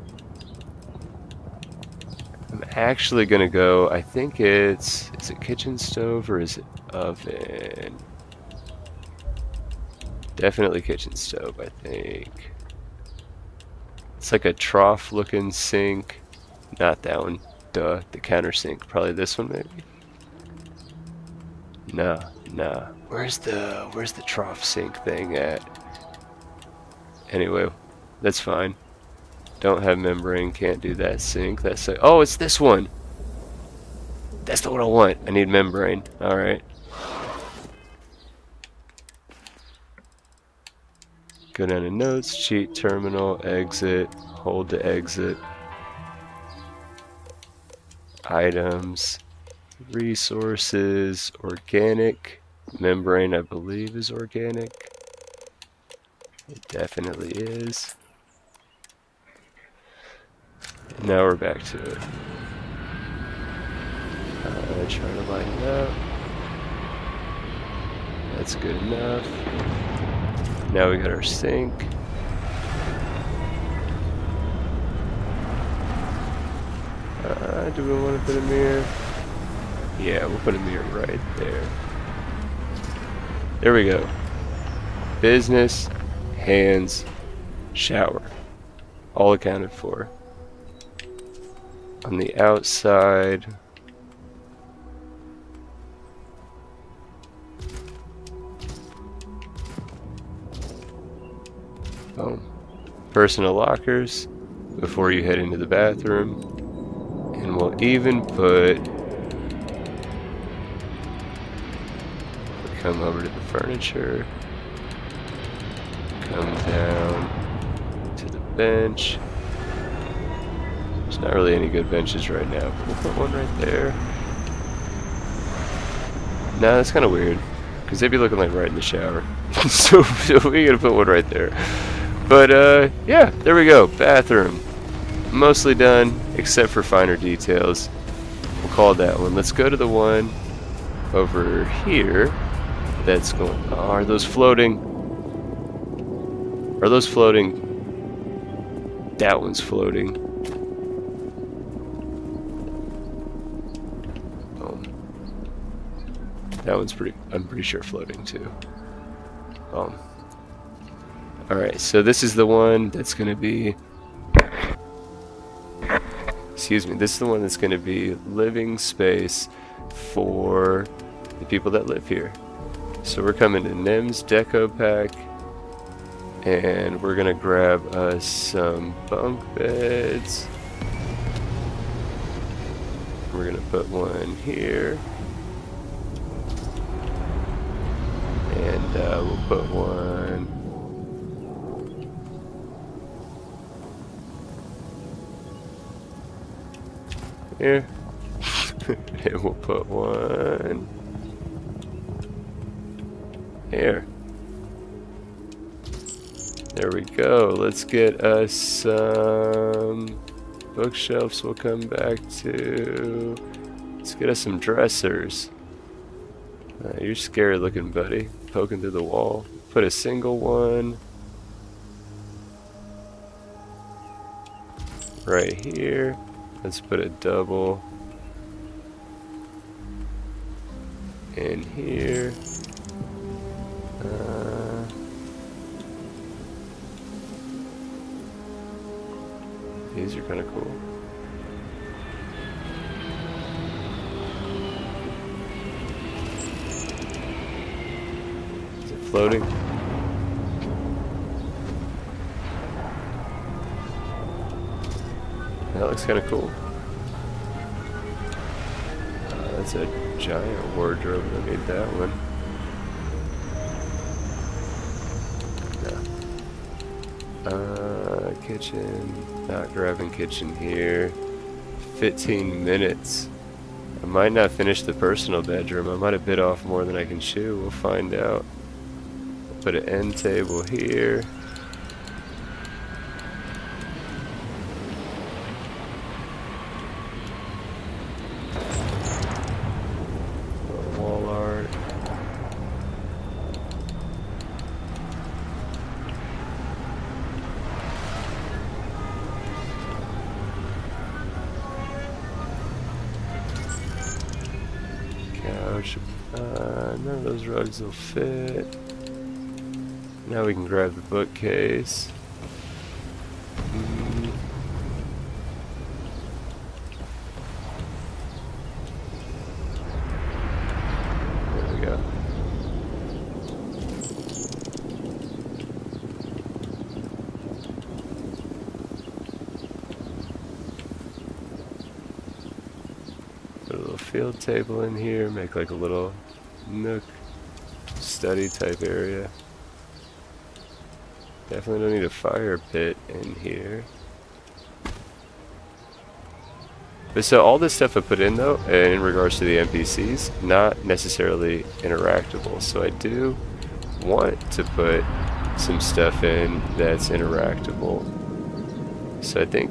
I'm actually gonna go, I think is it kitchen stove or is it oven? Definitely kitchen stove, I think. It's like a trough looking sink. Not that one, duh, the countersink. Probably this one maybe? Nah. Where's the trough sink thing at? Anyway, that's fine. Don't have membrane, can't do that sink. That's a, oh, it's this one. That's the one I want. I need membrane. Alright. Go down to notes, cheat terminal, exit, hold to exit. Items, resources, organic. Membrane, I believe, is organic. It definitely is. And now we're back to it. Trying to line it up. That's good enough. Now we got our sink. Do we want to put a mirror? Yeah, we'll put a mirror right there. There we go. Business, hands, shower. All accounted for. On the outside, boom. Personal lockers before you head into the bathroom. And we'll even put, come over to the furniture, come down to the bench. There's not really any good benches right now, but we'll put one right there. Nah, that's kind of weird, because they'd be looking like right in the shower. so we gotta put one right there. But yeah, there we go, bathroom. Mostly done, except for finer details. We'll call that one. Let's go to the one over here. That's going. Oh, are those floating? Are those floating? That one's floating. That one's pretty. I'm pretty sure floating too. All right. So this is the one that's going to be. Excuse me, this is the one that's going to be living space for the people that live here. So we're coming to NIMS Deco Pack, and we're going to grab us some bunk beds. We're going to put one here, and we'll put one here, and we'll put one here. There we go. Let's get us some bookshelves. We'll come back to. Let's get us some dressers. You're scary looking, buddy. Poking through the wall. Put a single one right here. Let's put a double in here. These are kind of cool. Is it floating? That looks kind of cool. That's a giant wardrobe. I need that one. No. Kitchen. Not grabbing kitchen here. 15 minutes. I might not finish the personal bedroom. I might have bit off more than I can chew. We'll find out. Put an end table here. None of those rugs will fit. Now we can grab the bookcase. There we go. Put a little field table in here, make like a little nook study type area. Definitely don't need a fire pit in here. But so all this stuff I put in though, in regards to the NPCs, not necessarily interactable. So I do want to put some stuff in that's interactable. So I think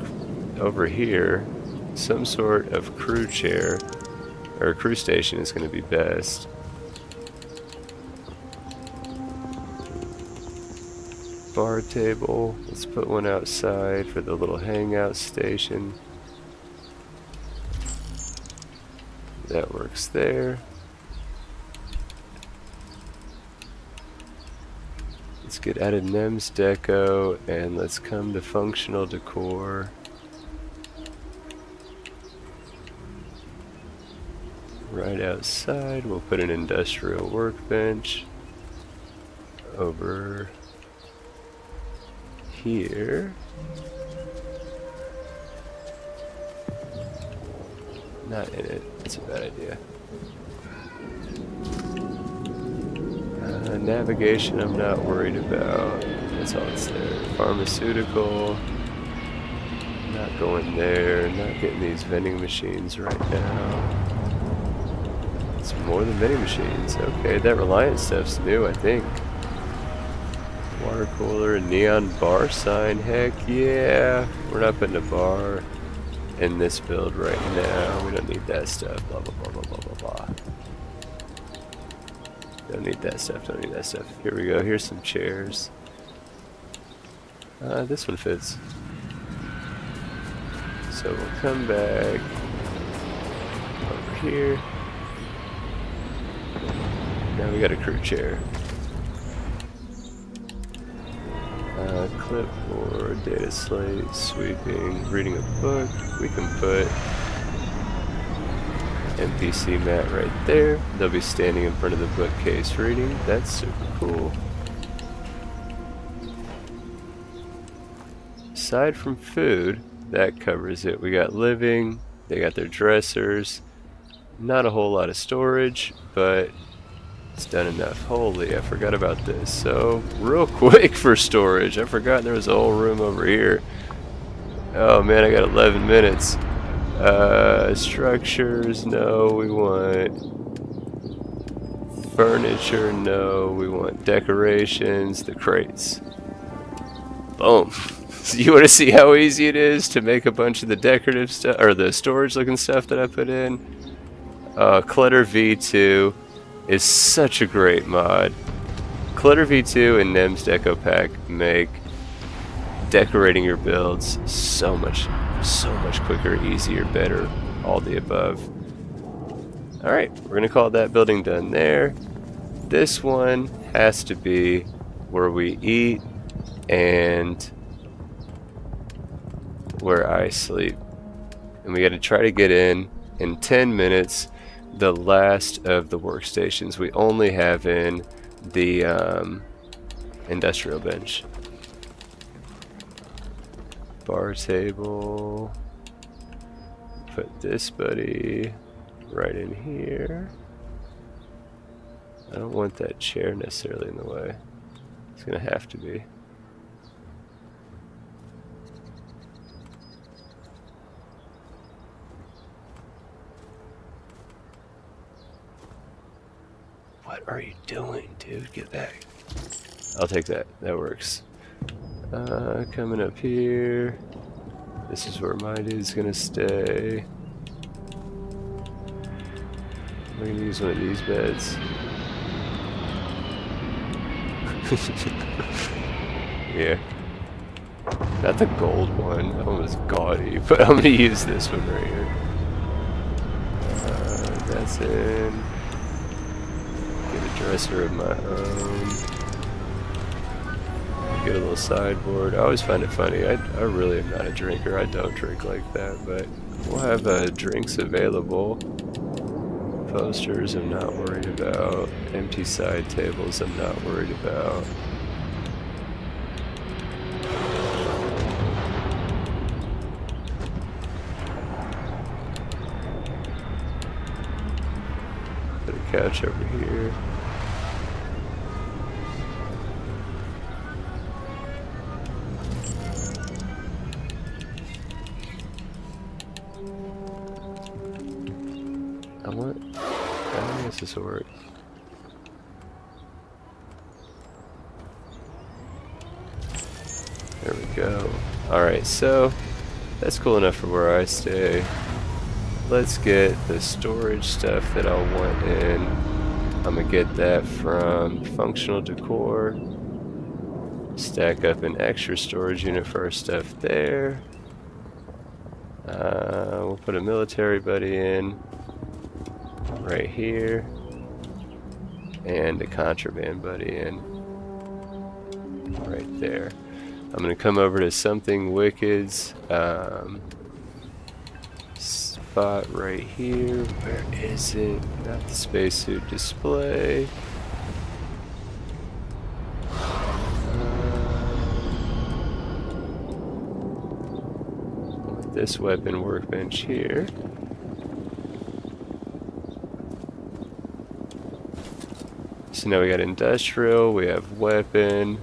over here, some sort of crew chair or crew station is going to be best. Bar table, let's put one outside for the little hangout station. That works there. Let's get out of NEMS deco and let's come to functional decor. Right outside, we'll put an industrial workbench over here. Not in it, that's a bad idea. Navigation I'm not worried about, that's all it's there. Pharmaceutical, not going there, not getting these vending machines right now. It's more than vending machines, okay, that Reliance stuff's new I think. Water cooler, neon bar sign, heck yeah. We're not putting a bar in this build right now. We don't need that stuff, blah blah blah blah blah blah blah. Don't need that stuff, don't need that stuff. Here we go, here's some chairs. This one fits. So we'll come back over here. Now we got a crew chair. Clipboard, data slate, sweeping, reading a book. We can put NPC mat right there. They'll be standing in front of the bookcase reading. That's super cool. Aside from food, that covers it. We got living, they got their dressers. Not a whole lot of storage, but it's done enough. Holy, I forgot about this. So, real quick for storage, I forgot there was a whole room over here. Oh man, I got 11 minutes. Structures, no, we want furniture, no, we want decorations, the crates. Boom. So you want to see how easy it is to make a bunch of the decorative stuff, or the storage looking stuff that I put in? Clutter V2 is such a great mod. Clutter V2 and NEMS Deco Pack make decorating your builds so much quicker, easier, better, all the above. Alright, we're gonna call that building done there. This one has to be where we eat and where I sleep. And we gotta try to get in 10 minutes the last of the workstations. We only have in the industrial bench. Bar table. Put this buddy right in here. I don't want that chair necessarily in the way. It's gonna have to be. What are you doing, dude? Get back. I'll take that. That works. Coming up here. This is where my dude's gonna stay. I'm gonna use one of these beds. Yeah. Not the gold one. That one was gaudy, but I'm gonna use this one right here. That's in. Dresser of my own. Get a little sideboard. I always find it funny. I really am not a drinker. I don't drink like that, but we'll have drinks available. Posters I'm not worried about. Empty side tables I'm not worried about. Put a couch over here. How does this work? There we go. Alright, so that's cool enough for where I stay. Let's get the storage stuff that I'll want in. I'm gonna get that from functional decor. Stack up an extra storage unit for our stuff there. We'll put a military buddy in right here, and a contraband buddy in right there. I'm gonna come over to Something Wicked's spot right here. Where is it? Not the spacesuit display. With this weapon workbench here. So now we got industrial, we have weapon.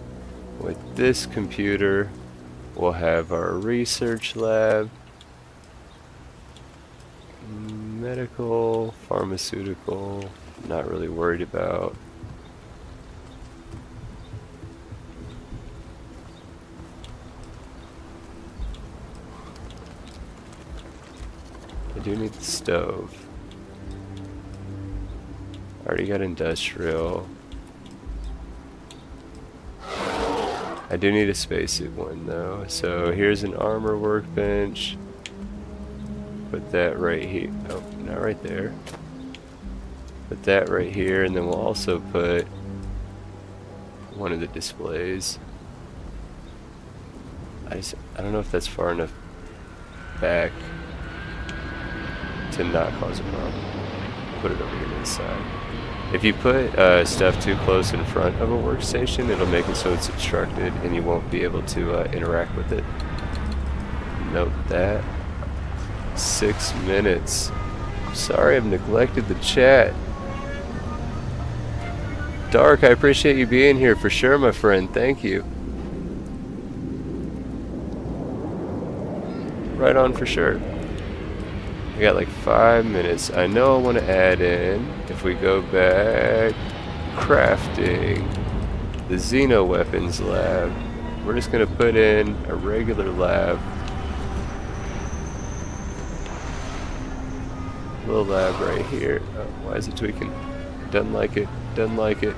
With this computer, we'll have our research lab, medical, pharmaceutical, not really worried about. I do need the stove. Already got industrial. I do need a spacesuit one though. So here's an armor workbench. Put that right here. Oh, not right there. Put that right here, and then we'll also put one of the displays. I don't know if that's far enough back to not cause a problem. Put it over here to the side. If you put stuff too close in front of a workstation, it'll make it so it's obstructed and you won't be able to interact with it. Note that. 6 minutes. Sorry I've neglected the chat. Dark, I appreciate you being here for sure, my friend. Thank you. Right on for sure. I got like 5 minutes. I know I want to add in, if we go back, crafting, the Xeno Weapons lab. We're just going to put in a regular lab. Little lab right here. Oh, why is it tweaking? Doesn't like it. Doesn't like it.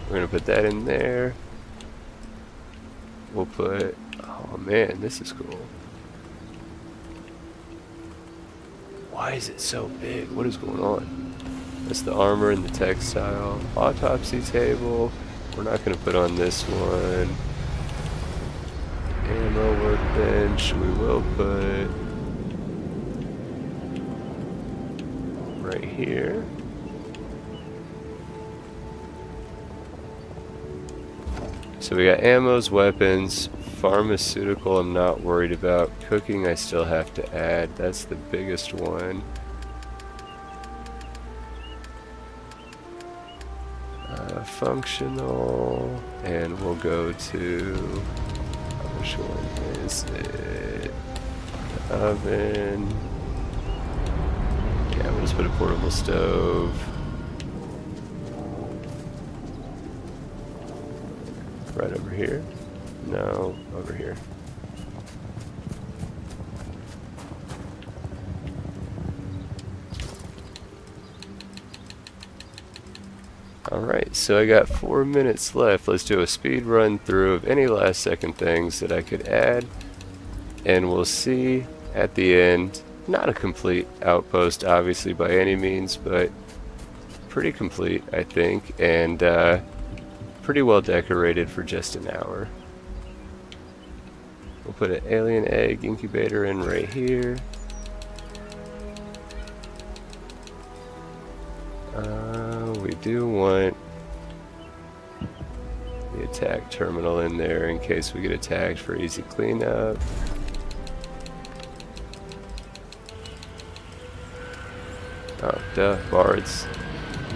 We're going to put that in there. We'll put... Oh man, this is cool. Why is it so big? What is going on? That's the armor and the textile. Autopsy table. We're not going to put on this one. Ammo workbench. We will put right here. So we got ammos, weapons, pharmaceutical I'm not worried about. Cooking I still have to add. That's the biggest one. Functional, and we'll go to, which one is it? The oven. Yeah, we'll just put a portable stove. Right over here. No, over here. Alright, so I got 4 minutes left. Let's do a speed run through of any last second things that I could add. And we'll see at the end, not a complete outpost obviously by any means, but pretty complete, I think, and pretty well decorated for just an hour. We'll put an alien egg incubator in right here. We do want the attack terminal in there in case we get attacked for easy cleanup. Oh, duh, Bards.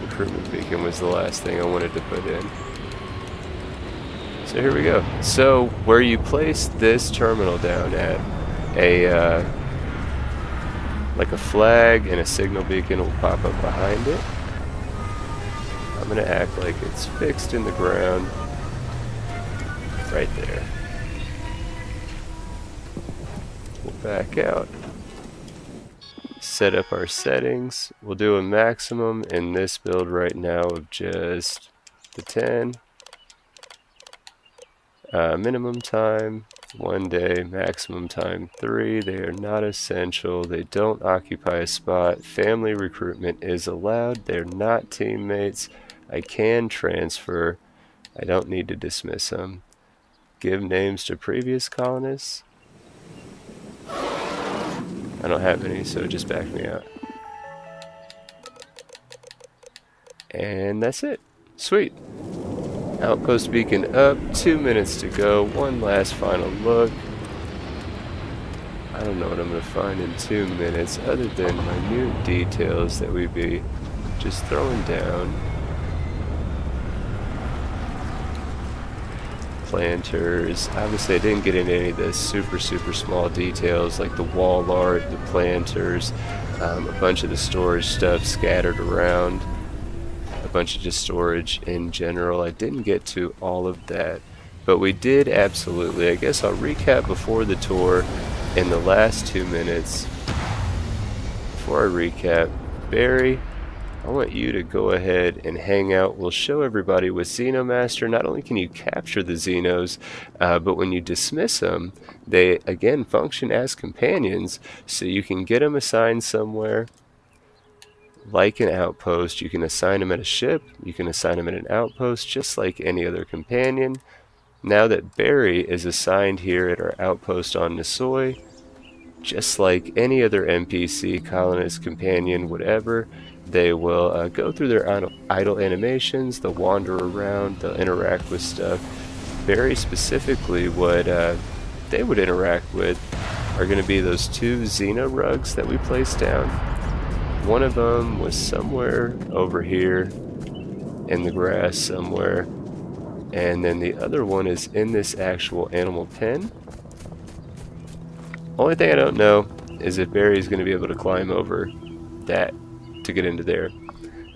Recruitment Beacon was the last thing I wanted to put in. So here we go. So where you place this terminal down at, like a flag and a signal beacon will pop up behind it. I'm gonna act like it's fixed in the ground right there. We'll back out. Set up our settings. We'll do a maximum in this build right now of just the 10. Minimum time 1 day, maximum time 3. They are not essential. They don't occupy a spot. Family recruitment is allowed. They're not teammates. I can transfer. I don't need to dismiss them. Give names to previous colonists. I don't have any, so just back me out. And that's it. Sweet. Outpost Beacon up, 2 minutes to go, one last final look. I don't know what I'm going to find in 2 minutes other than minute details that we'd be just throwing down. Planters. Obviously I didn't get into any of the super small details like the wall art, the planters, a bunch of the storage stuff scattered around, a bunch of just storage in general. I didn't get to all of that, but we did absolutely. I guess I'll recap before the tour in the last 2 minutes. Before I recap, Barry, I want you to go ahead and hang out. We'll show everybody with Xenomaster. Not only can you capture the Xenos, but when you dismiss them, they again function as companions, so you can get them assigned somewhere like an outpost. You can assign them at a ship, you can assign them at an outpost, just like any other companion. Now that Barry is assigned here at our outpost on Nisoi, just like any other NPC, colonist, companion, whatever, they will go through their idle animations, they'll wander around, they'll interact with stuff. Very specifically, what they would interact with are going to be those 2 Xeno rugs that we placed down. One of them was somewhere over here in the grass somewhere, and then the other one is in this actual animal pen. Only thing I don't know is if Barry's going to be able to climb over that to get into there.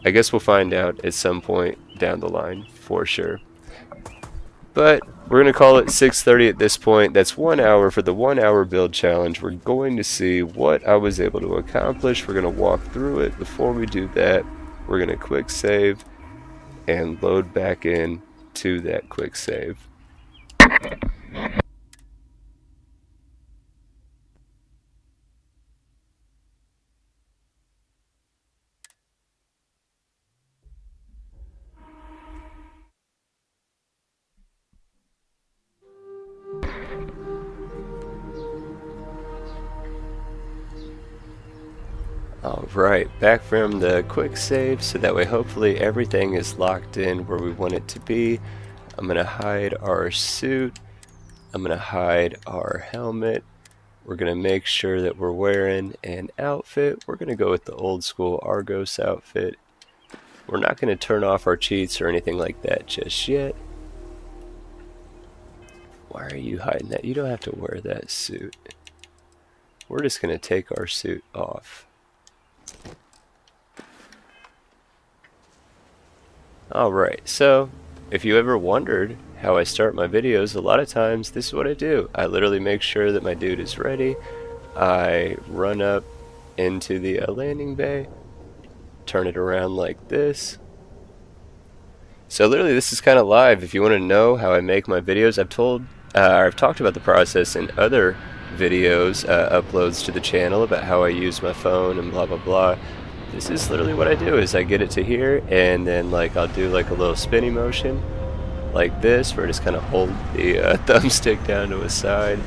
I guess we'll find out at some point down the line for sure. But we're going to call it 6:30 at this point. That's 1 hour for the 1 hour build challenge. We're going to see what I was able to accomplish. We're going to walk through it. Before we do that, we're going to quick save and load back in to that quick save. Alright, back from the quick save, so that way hopefully everything is locked in where we want it to be. I'm going to hide our suit, I'm going to hide our helmet, we're going to make sure that we're wearing an outfit. We're going to go with the old school Argos outfit. We're not going to turn off our cheats or anything like that just yet. Why are you hiding that? You don't have to wear that suit. We're just going to take our suit off. Alright, so if you ever wondered how I start my videos, a lot of times this is what I do. I literally make sure that my dude is ready. I run up into the landing bay, turn it around like this. So literally this is kind of live. If you want to know how I make my videos, I've talked about the process in other videos, uploads to the channel about how I use my phone and blah blah blah. this is literally what I do. Is I get it to here, and then like I'll do like a little spinny motion like this, where I just kind of hold the thumbstick down to a side,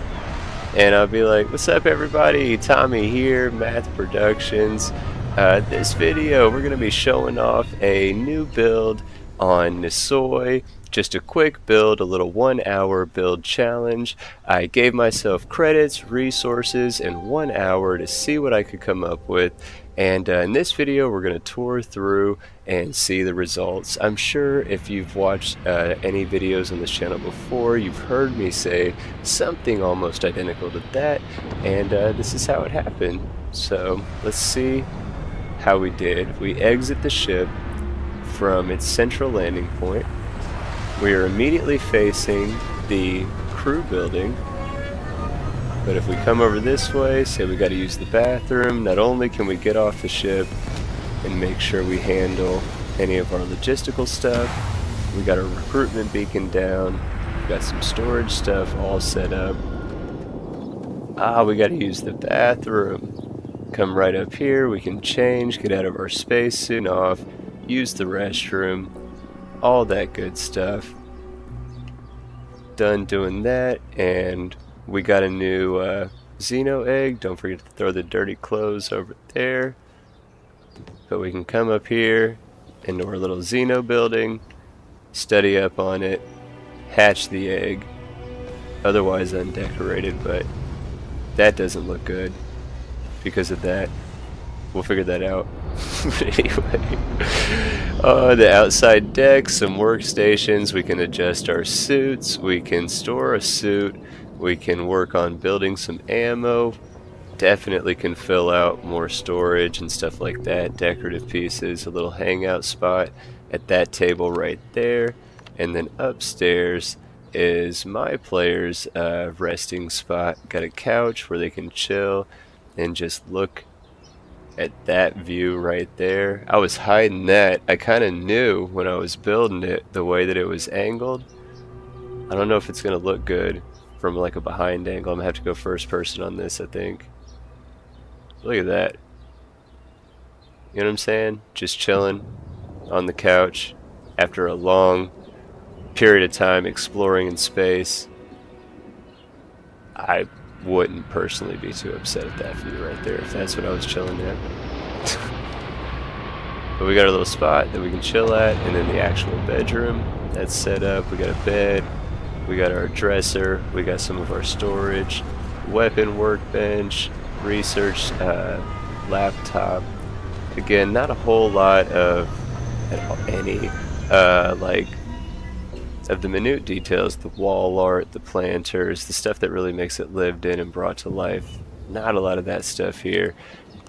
and I'll be like, what's up everybody, Tommy here, Math Productions. This video we're going to be showing off a new build on Nisoi. Just a quick build, a little 1 hour build challenge. I gave myself credits, resources, and 1 hour to see what I could come up with. And in this video we're going to tour through and see the results. I'm sure if you've watched any videos on this channel before, you've heard me say something almost identical to that, and this is how it happened. So let's see how we did. We exit the ship from its central landing point. We are immediately facing the crew building, but if we come over this way, say we got to use the bathroom, not only can we get off the ship and make sure we handle any of our logistical stuff, we got our recruitment beacon down, we got some storage stuff all set up. We got to use the bathroom. Come right up here, we can change, get out of our spacesuit off, use the restroom, all that good stuff. Done doing that, and we got a new Xeno egg. Don't forget to throw the dirty clothes over there. But we can come up here into our little Xeno building, study up on it, hatch the egg, otherwise undecorated, but that doesn't look good because of that. We'll figure that out. But anyway, the outside deck, some workstations. We can adjust our suits, we can store a suit, we can work on building some ammo, definitely can fill out more storage and stuff like that, decorative pieces, a little hangout spot at that table right there, and then upstairs is my players' resting spot. Got a couch where they can chill and just look at that view right there. I was hiding that. I kind of knew when I was building it, the way that it was angled. I don't know if it's gonna look good from like a behind angle. I'm gonna have to go first person on this, I think. Look at that. You know what I'm saying? Just chilling on the couch after a long period of time exploring in space. I wouldn't personally be too upset at that view right there if that's what I was chilling at. But we got a little spot that we can chill at, and then the actual bedroom that's set up. We got a bed, we got our dresser, we got some of our storage, weapon workbench, research laptop. Again, not a whole lot of any like of the minute details, the wall art, the planters, the stuff that really makes it lived in and brought to life. Not a lot of that stuff here,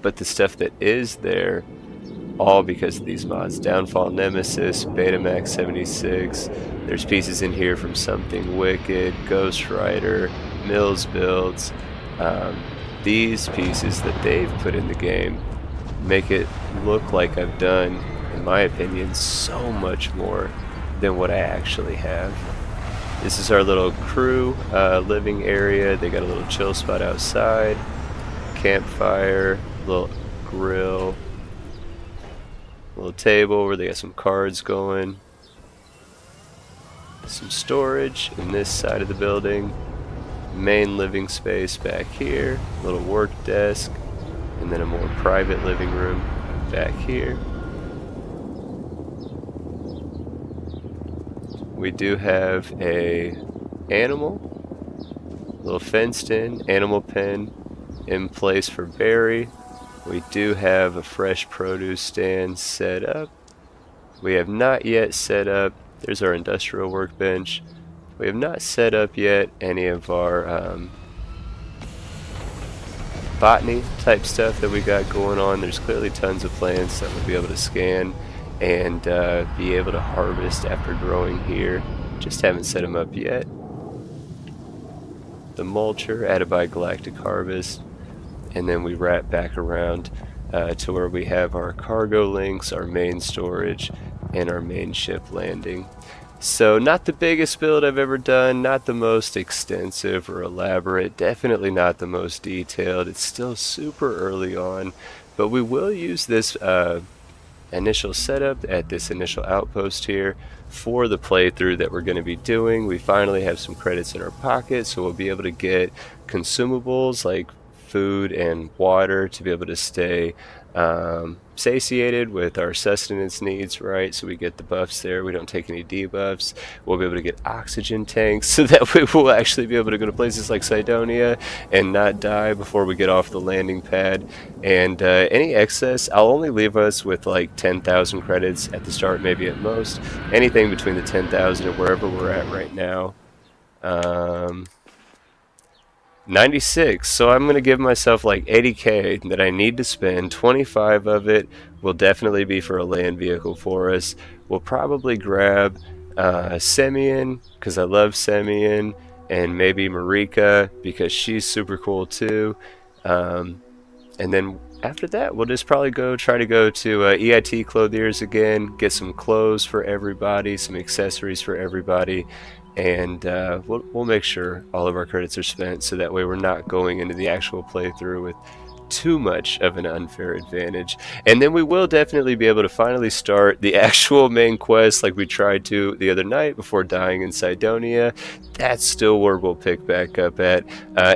but the stuff that is there, all because of these mods. Downfall Nemesis, Betamax 76, there's pieces in here from Something Wicked, Ghost Rider, Mills Builds. These pieces that they've put in the game make it look like I've done, in my opinion, so much more than what I actually have. This is our little crew living area. They got a little chill spot outside, campfire, little grill, little table where they got some cards going, some storage in this side of the building, main living space back here, little work desk, and then a more private living room back here. We do have a animal, little fenced in animal pen in place for Barry. We do have a fresh produce stand set up. We have not yet set up, there's our industrial workbench. We have not set up yet any of our botany type stuff that we got going on. There's clearly tons of plants that we'll be able to scan and be able to harvest after growing here. Just haven't set them up yet. The mulcher added by Galactic Harvest, and then we wrap back around to where we have our cargo links, our main storage, and our main ship landing. So not the biggest build I've ever done, not the most extensive or elaborate, definitely not the most detailed. It's still super early on, but we will use this initial setup at this initial outpost here for the playthrough that we're going to be doing. We finally have some credits in our pocket, so we'll be able to get consumables like food and water to be able to stay satiated with our sustenance needs, right? So we get the buffs there, we don't take any debuffs. We'll be able to get oxygen tanks so that way we'll actually be able to go to places like Cydonia and not die before we get off the landing pad. And any excess, I'll only leave us with like 10,000 credits at the start, maybe at most. Anything between the 10,000 and wherever we're at right now. 96, so I'm going to give myself like 80k that I need to spend. 25 of it will definitely be for a land vehicle for us. We'll probably grab Semyon, because I love Semyon, and maybe Marika, because she's super cool too. And then after that, we'll just probably try to go to EIT Clothiers again, get some clothes for everybody, some accessories for everybody, and we'll make sure all of our credits are spent, so that way we're not going into the actual playthrough with too much of an unfair advantage. And then we will definitely be able to finally start the actual main quest like we tried to the other night before dying in Cydonia. That's still where we'll pick back up at.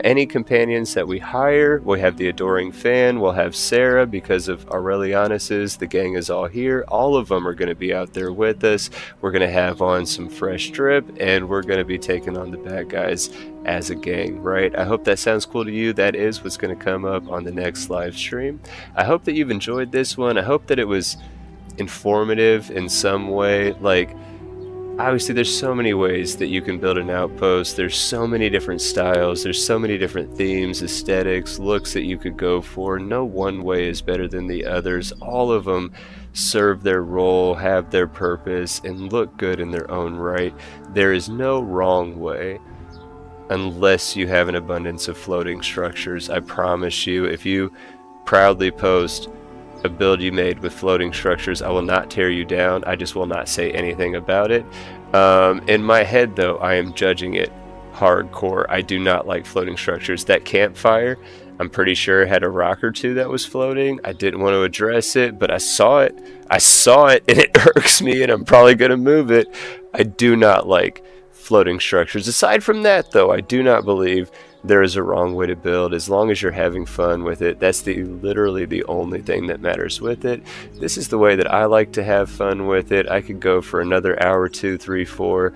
Any companions that we hire, we'll have the Adoring Fan, we'll have Sarah because of Aurelianus's, the gang is all here. All of them are going to be out there with us. We're going to have on some fresh drip, and we're going to be taking on the bad guys as a gang, right? I hope that sounds cool to you. That is what's going to come up on the next live stream. I hope that you've enjoyed this one. I hope that it was informative in some way. Like, obviously there's so many ways that you can build an outpost. There's so many different styles. There's so many different themes, aesthetics, looks that you could go for. No one way is better than the others. All of them serve their role, have their purpose, and look good in their own right. There is no wrong way, unless you have an abundance of floating structures. I promise you, if you proudly post a build you made with floating structures, I will not tear you down. I just will not say anything about it. In my head though, I am judging it hardcore. I do not like floating structures. That campfire, I'm pretty sure had a rock or two that was floating. I didn't want to address it, but I saw it and it irks me, and I'm probably gonna move it. I do not like floating structures. Aside from that though, I do not believe there is a wrong way to build. As long as you're having fun with it, that's literally the only thing that matters with it. This is the way that I like to have fun with it. I could go for another hour, 2, 3, 4,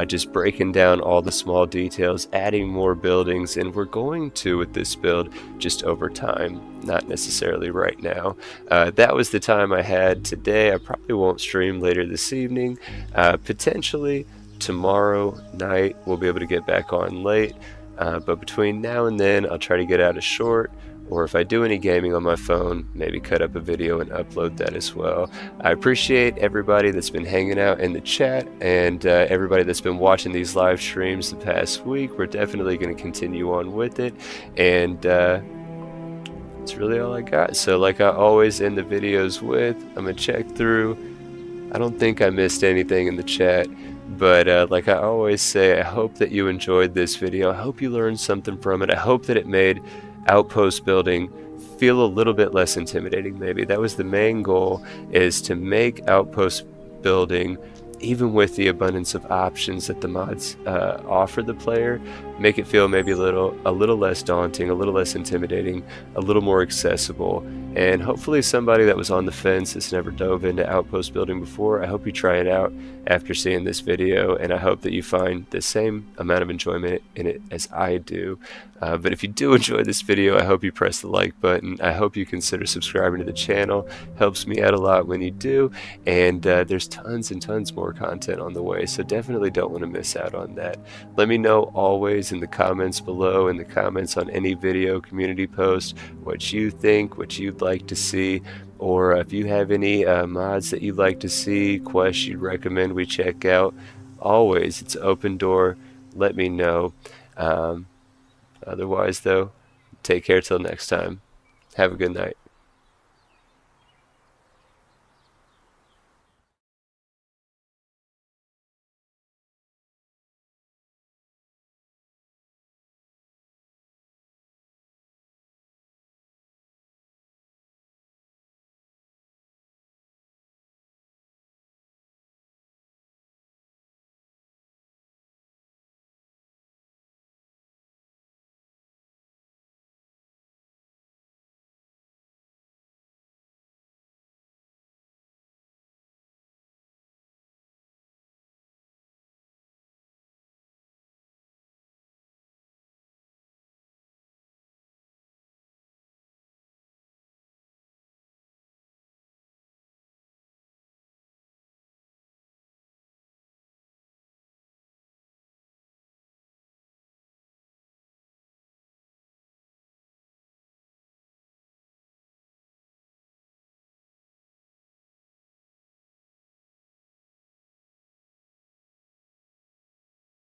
just breaking down all the small details, adding more buildings, and we're going to with this build just over time, not necessarily right now. That was the time I had today. I probably won't stream later this evening. Potentially tomorrow night we'll be able to get back on late, but between now and then I'll try to get out a short, or if I do any gaming on my phone, maybe cut up a video and upload that as well. I appreciate everybody that's been hanging out in the chat, and everybody that's been watching these live streams the past week. We're definitely going to continue on with it, and that's really all I got. So like I always end the videos with, I'm going to check through. I don't think I missed anything in the chat. But like I always say, I hope that you enjoyed this video. I hope you learned something from it. I hope that it made outpost building feel a little bit less intimidating. Maybe that was the main goal, is to make outpost building, even with the abundance of options that the mods offer the player, make it feel maybe a little less daunting, a little less intimidating, a little more accessible. And hopefully somebody that was on the fence, that's never dove into outpost building before, I hope you try it out after seeing this video, and I hope that you find the same amount of enjoyment in it as I do. But if you do enjoy this video, I hope you press the like button. I hope you consider subscribing to the channel. Helps me out a lot when you do, and there's tons and tons more content on the way, so definitely don't want to miss out on that. Let me know always in the comments below, in the comments on any video community post, what you think, what you'd like to see, or if you have any mods that you'd like to see, quests you'd recommend we check out. Always, it's open door. Let me know. Otherwise though, take care till next time. Have a good night.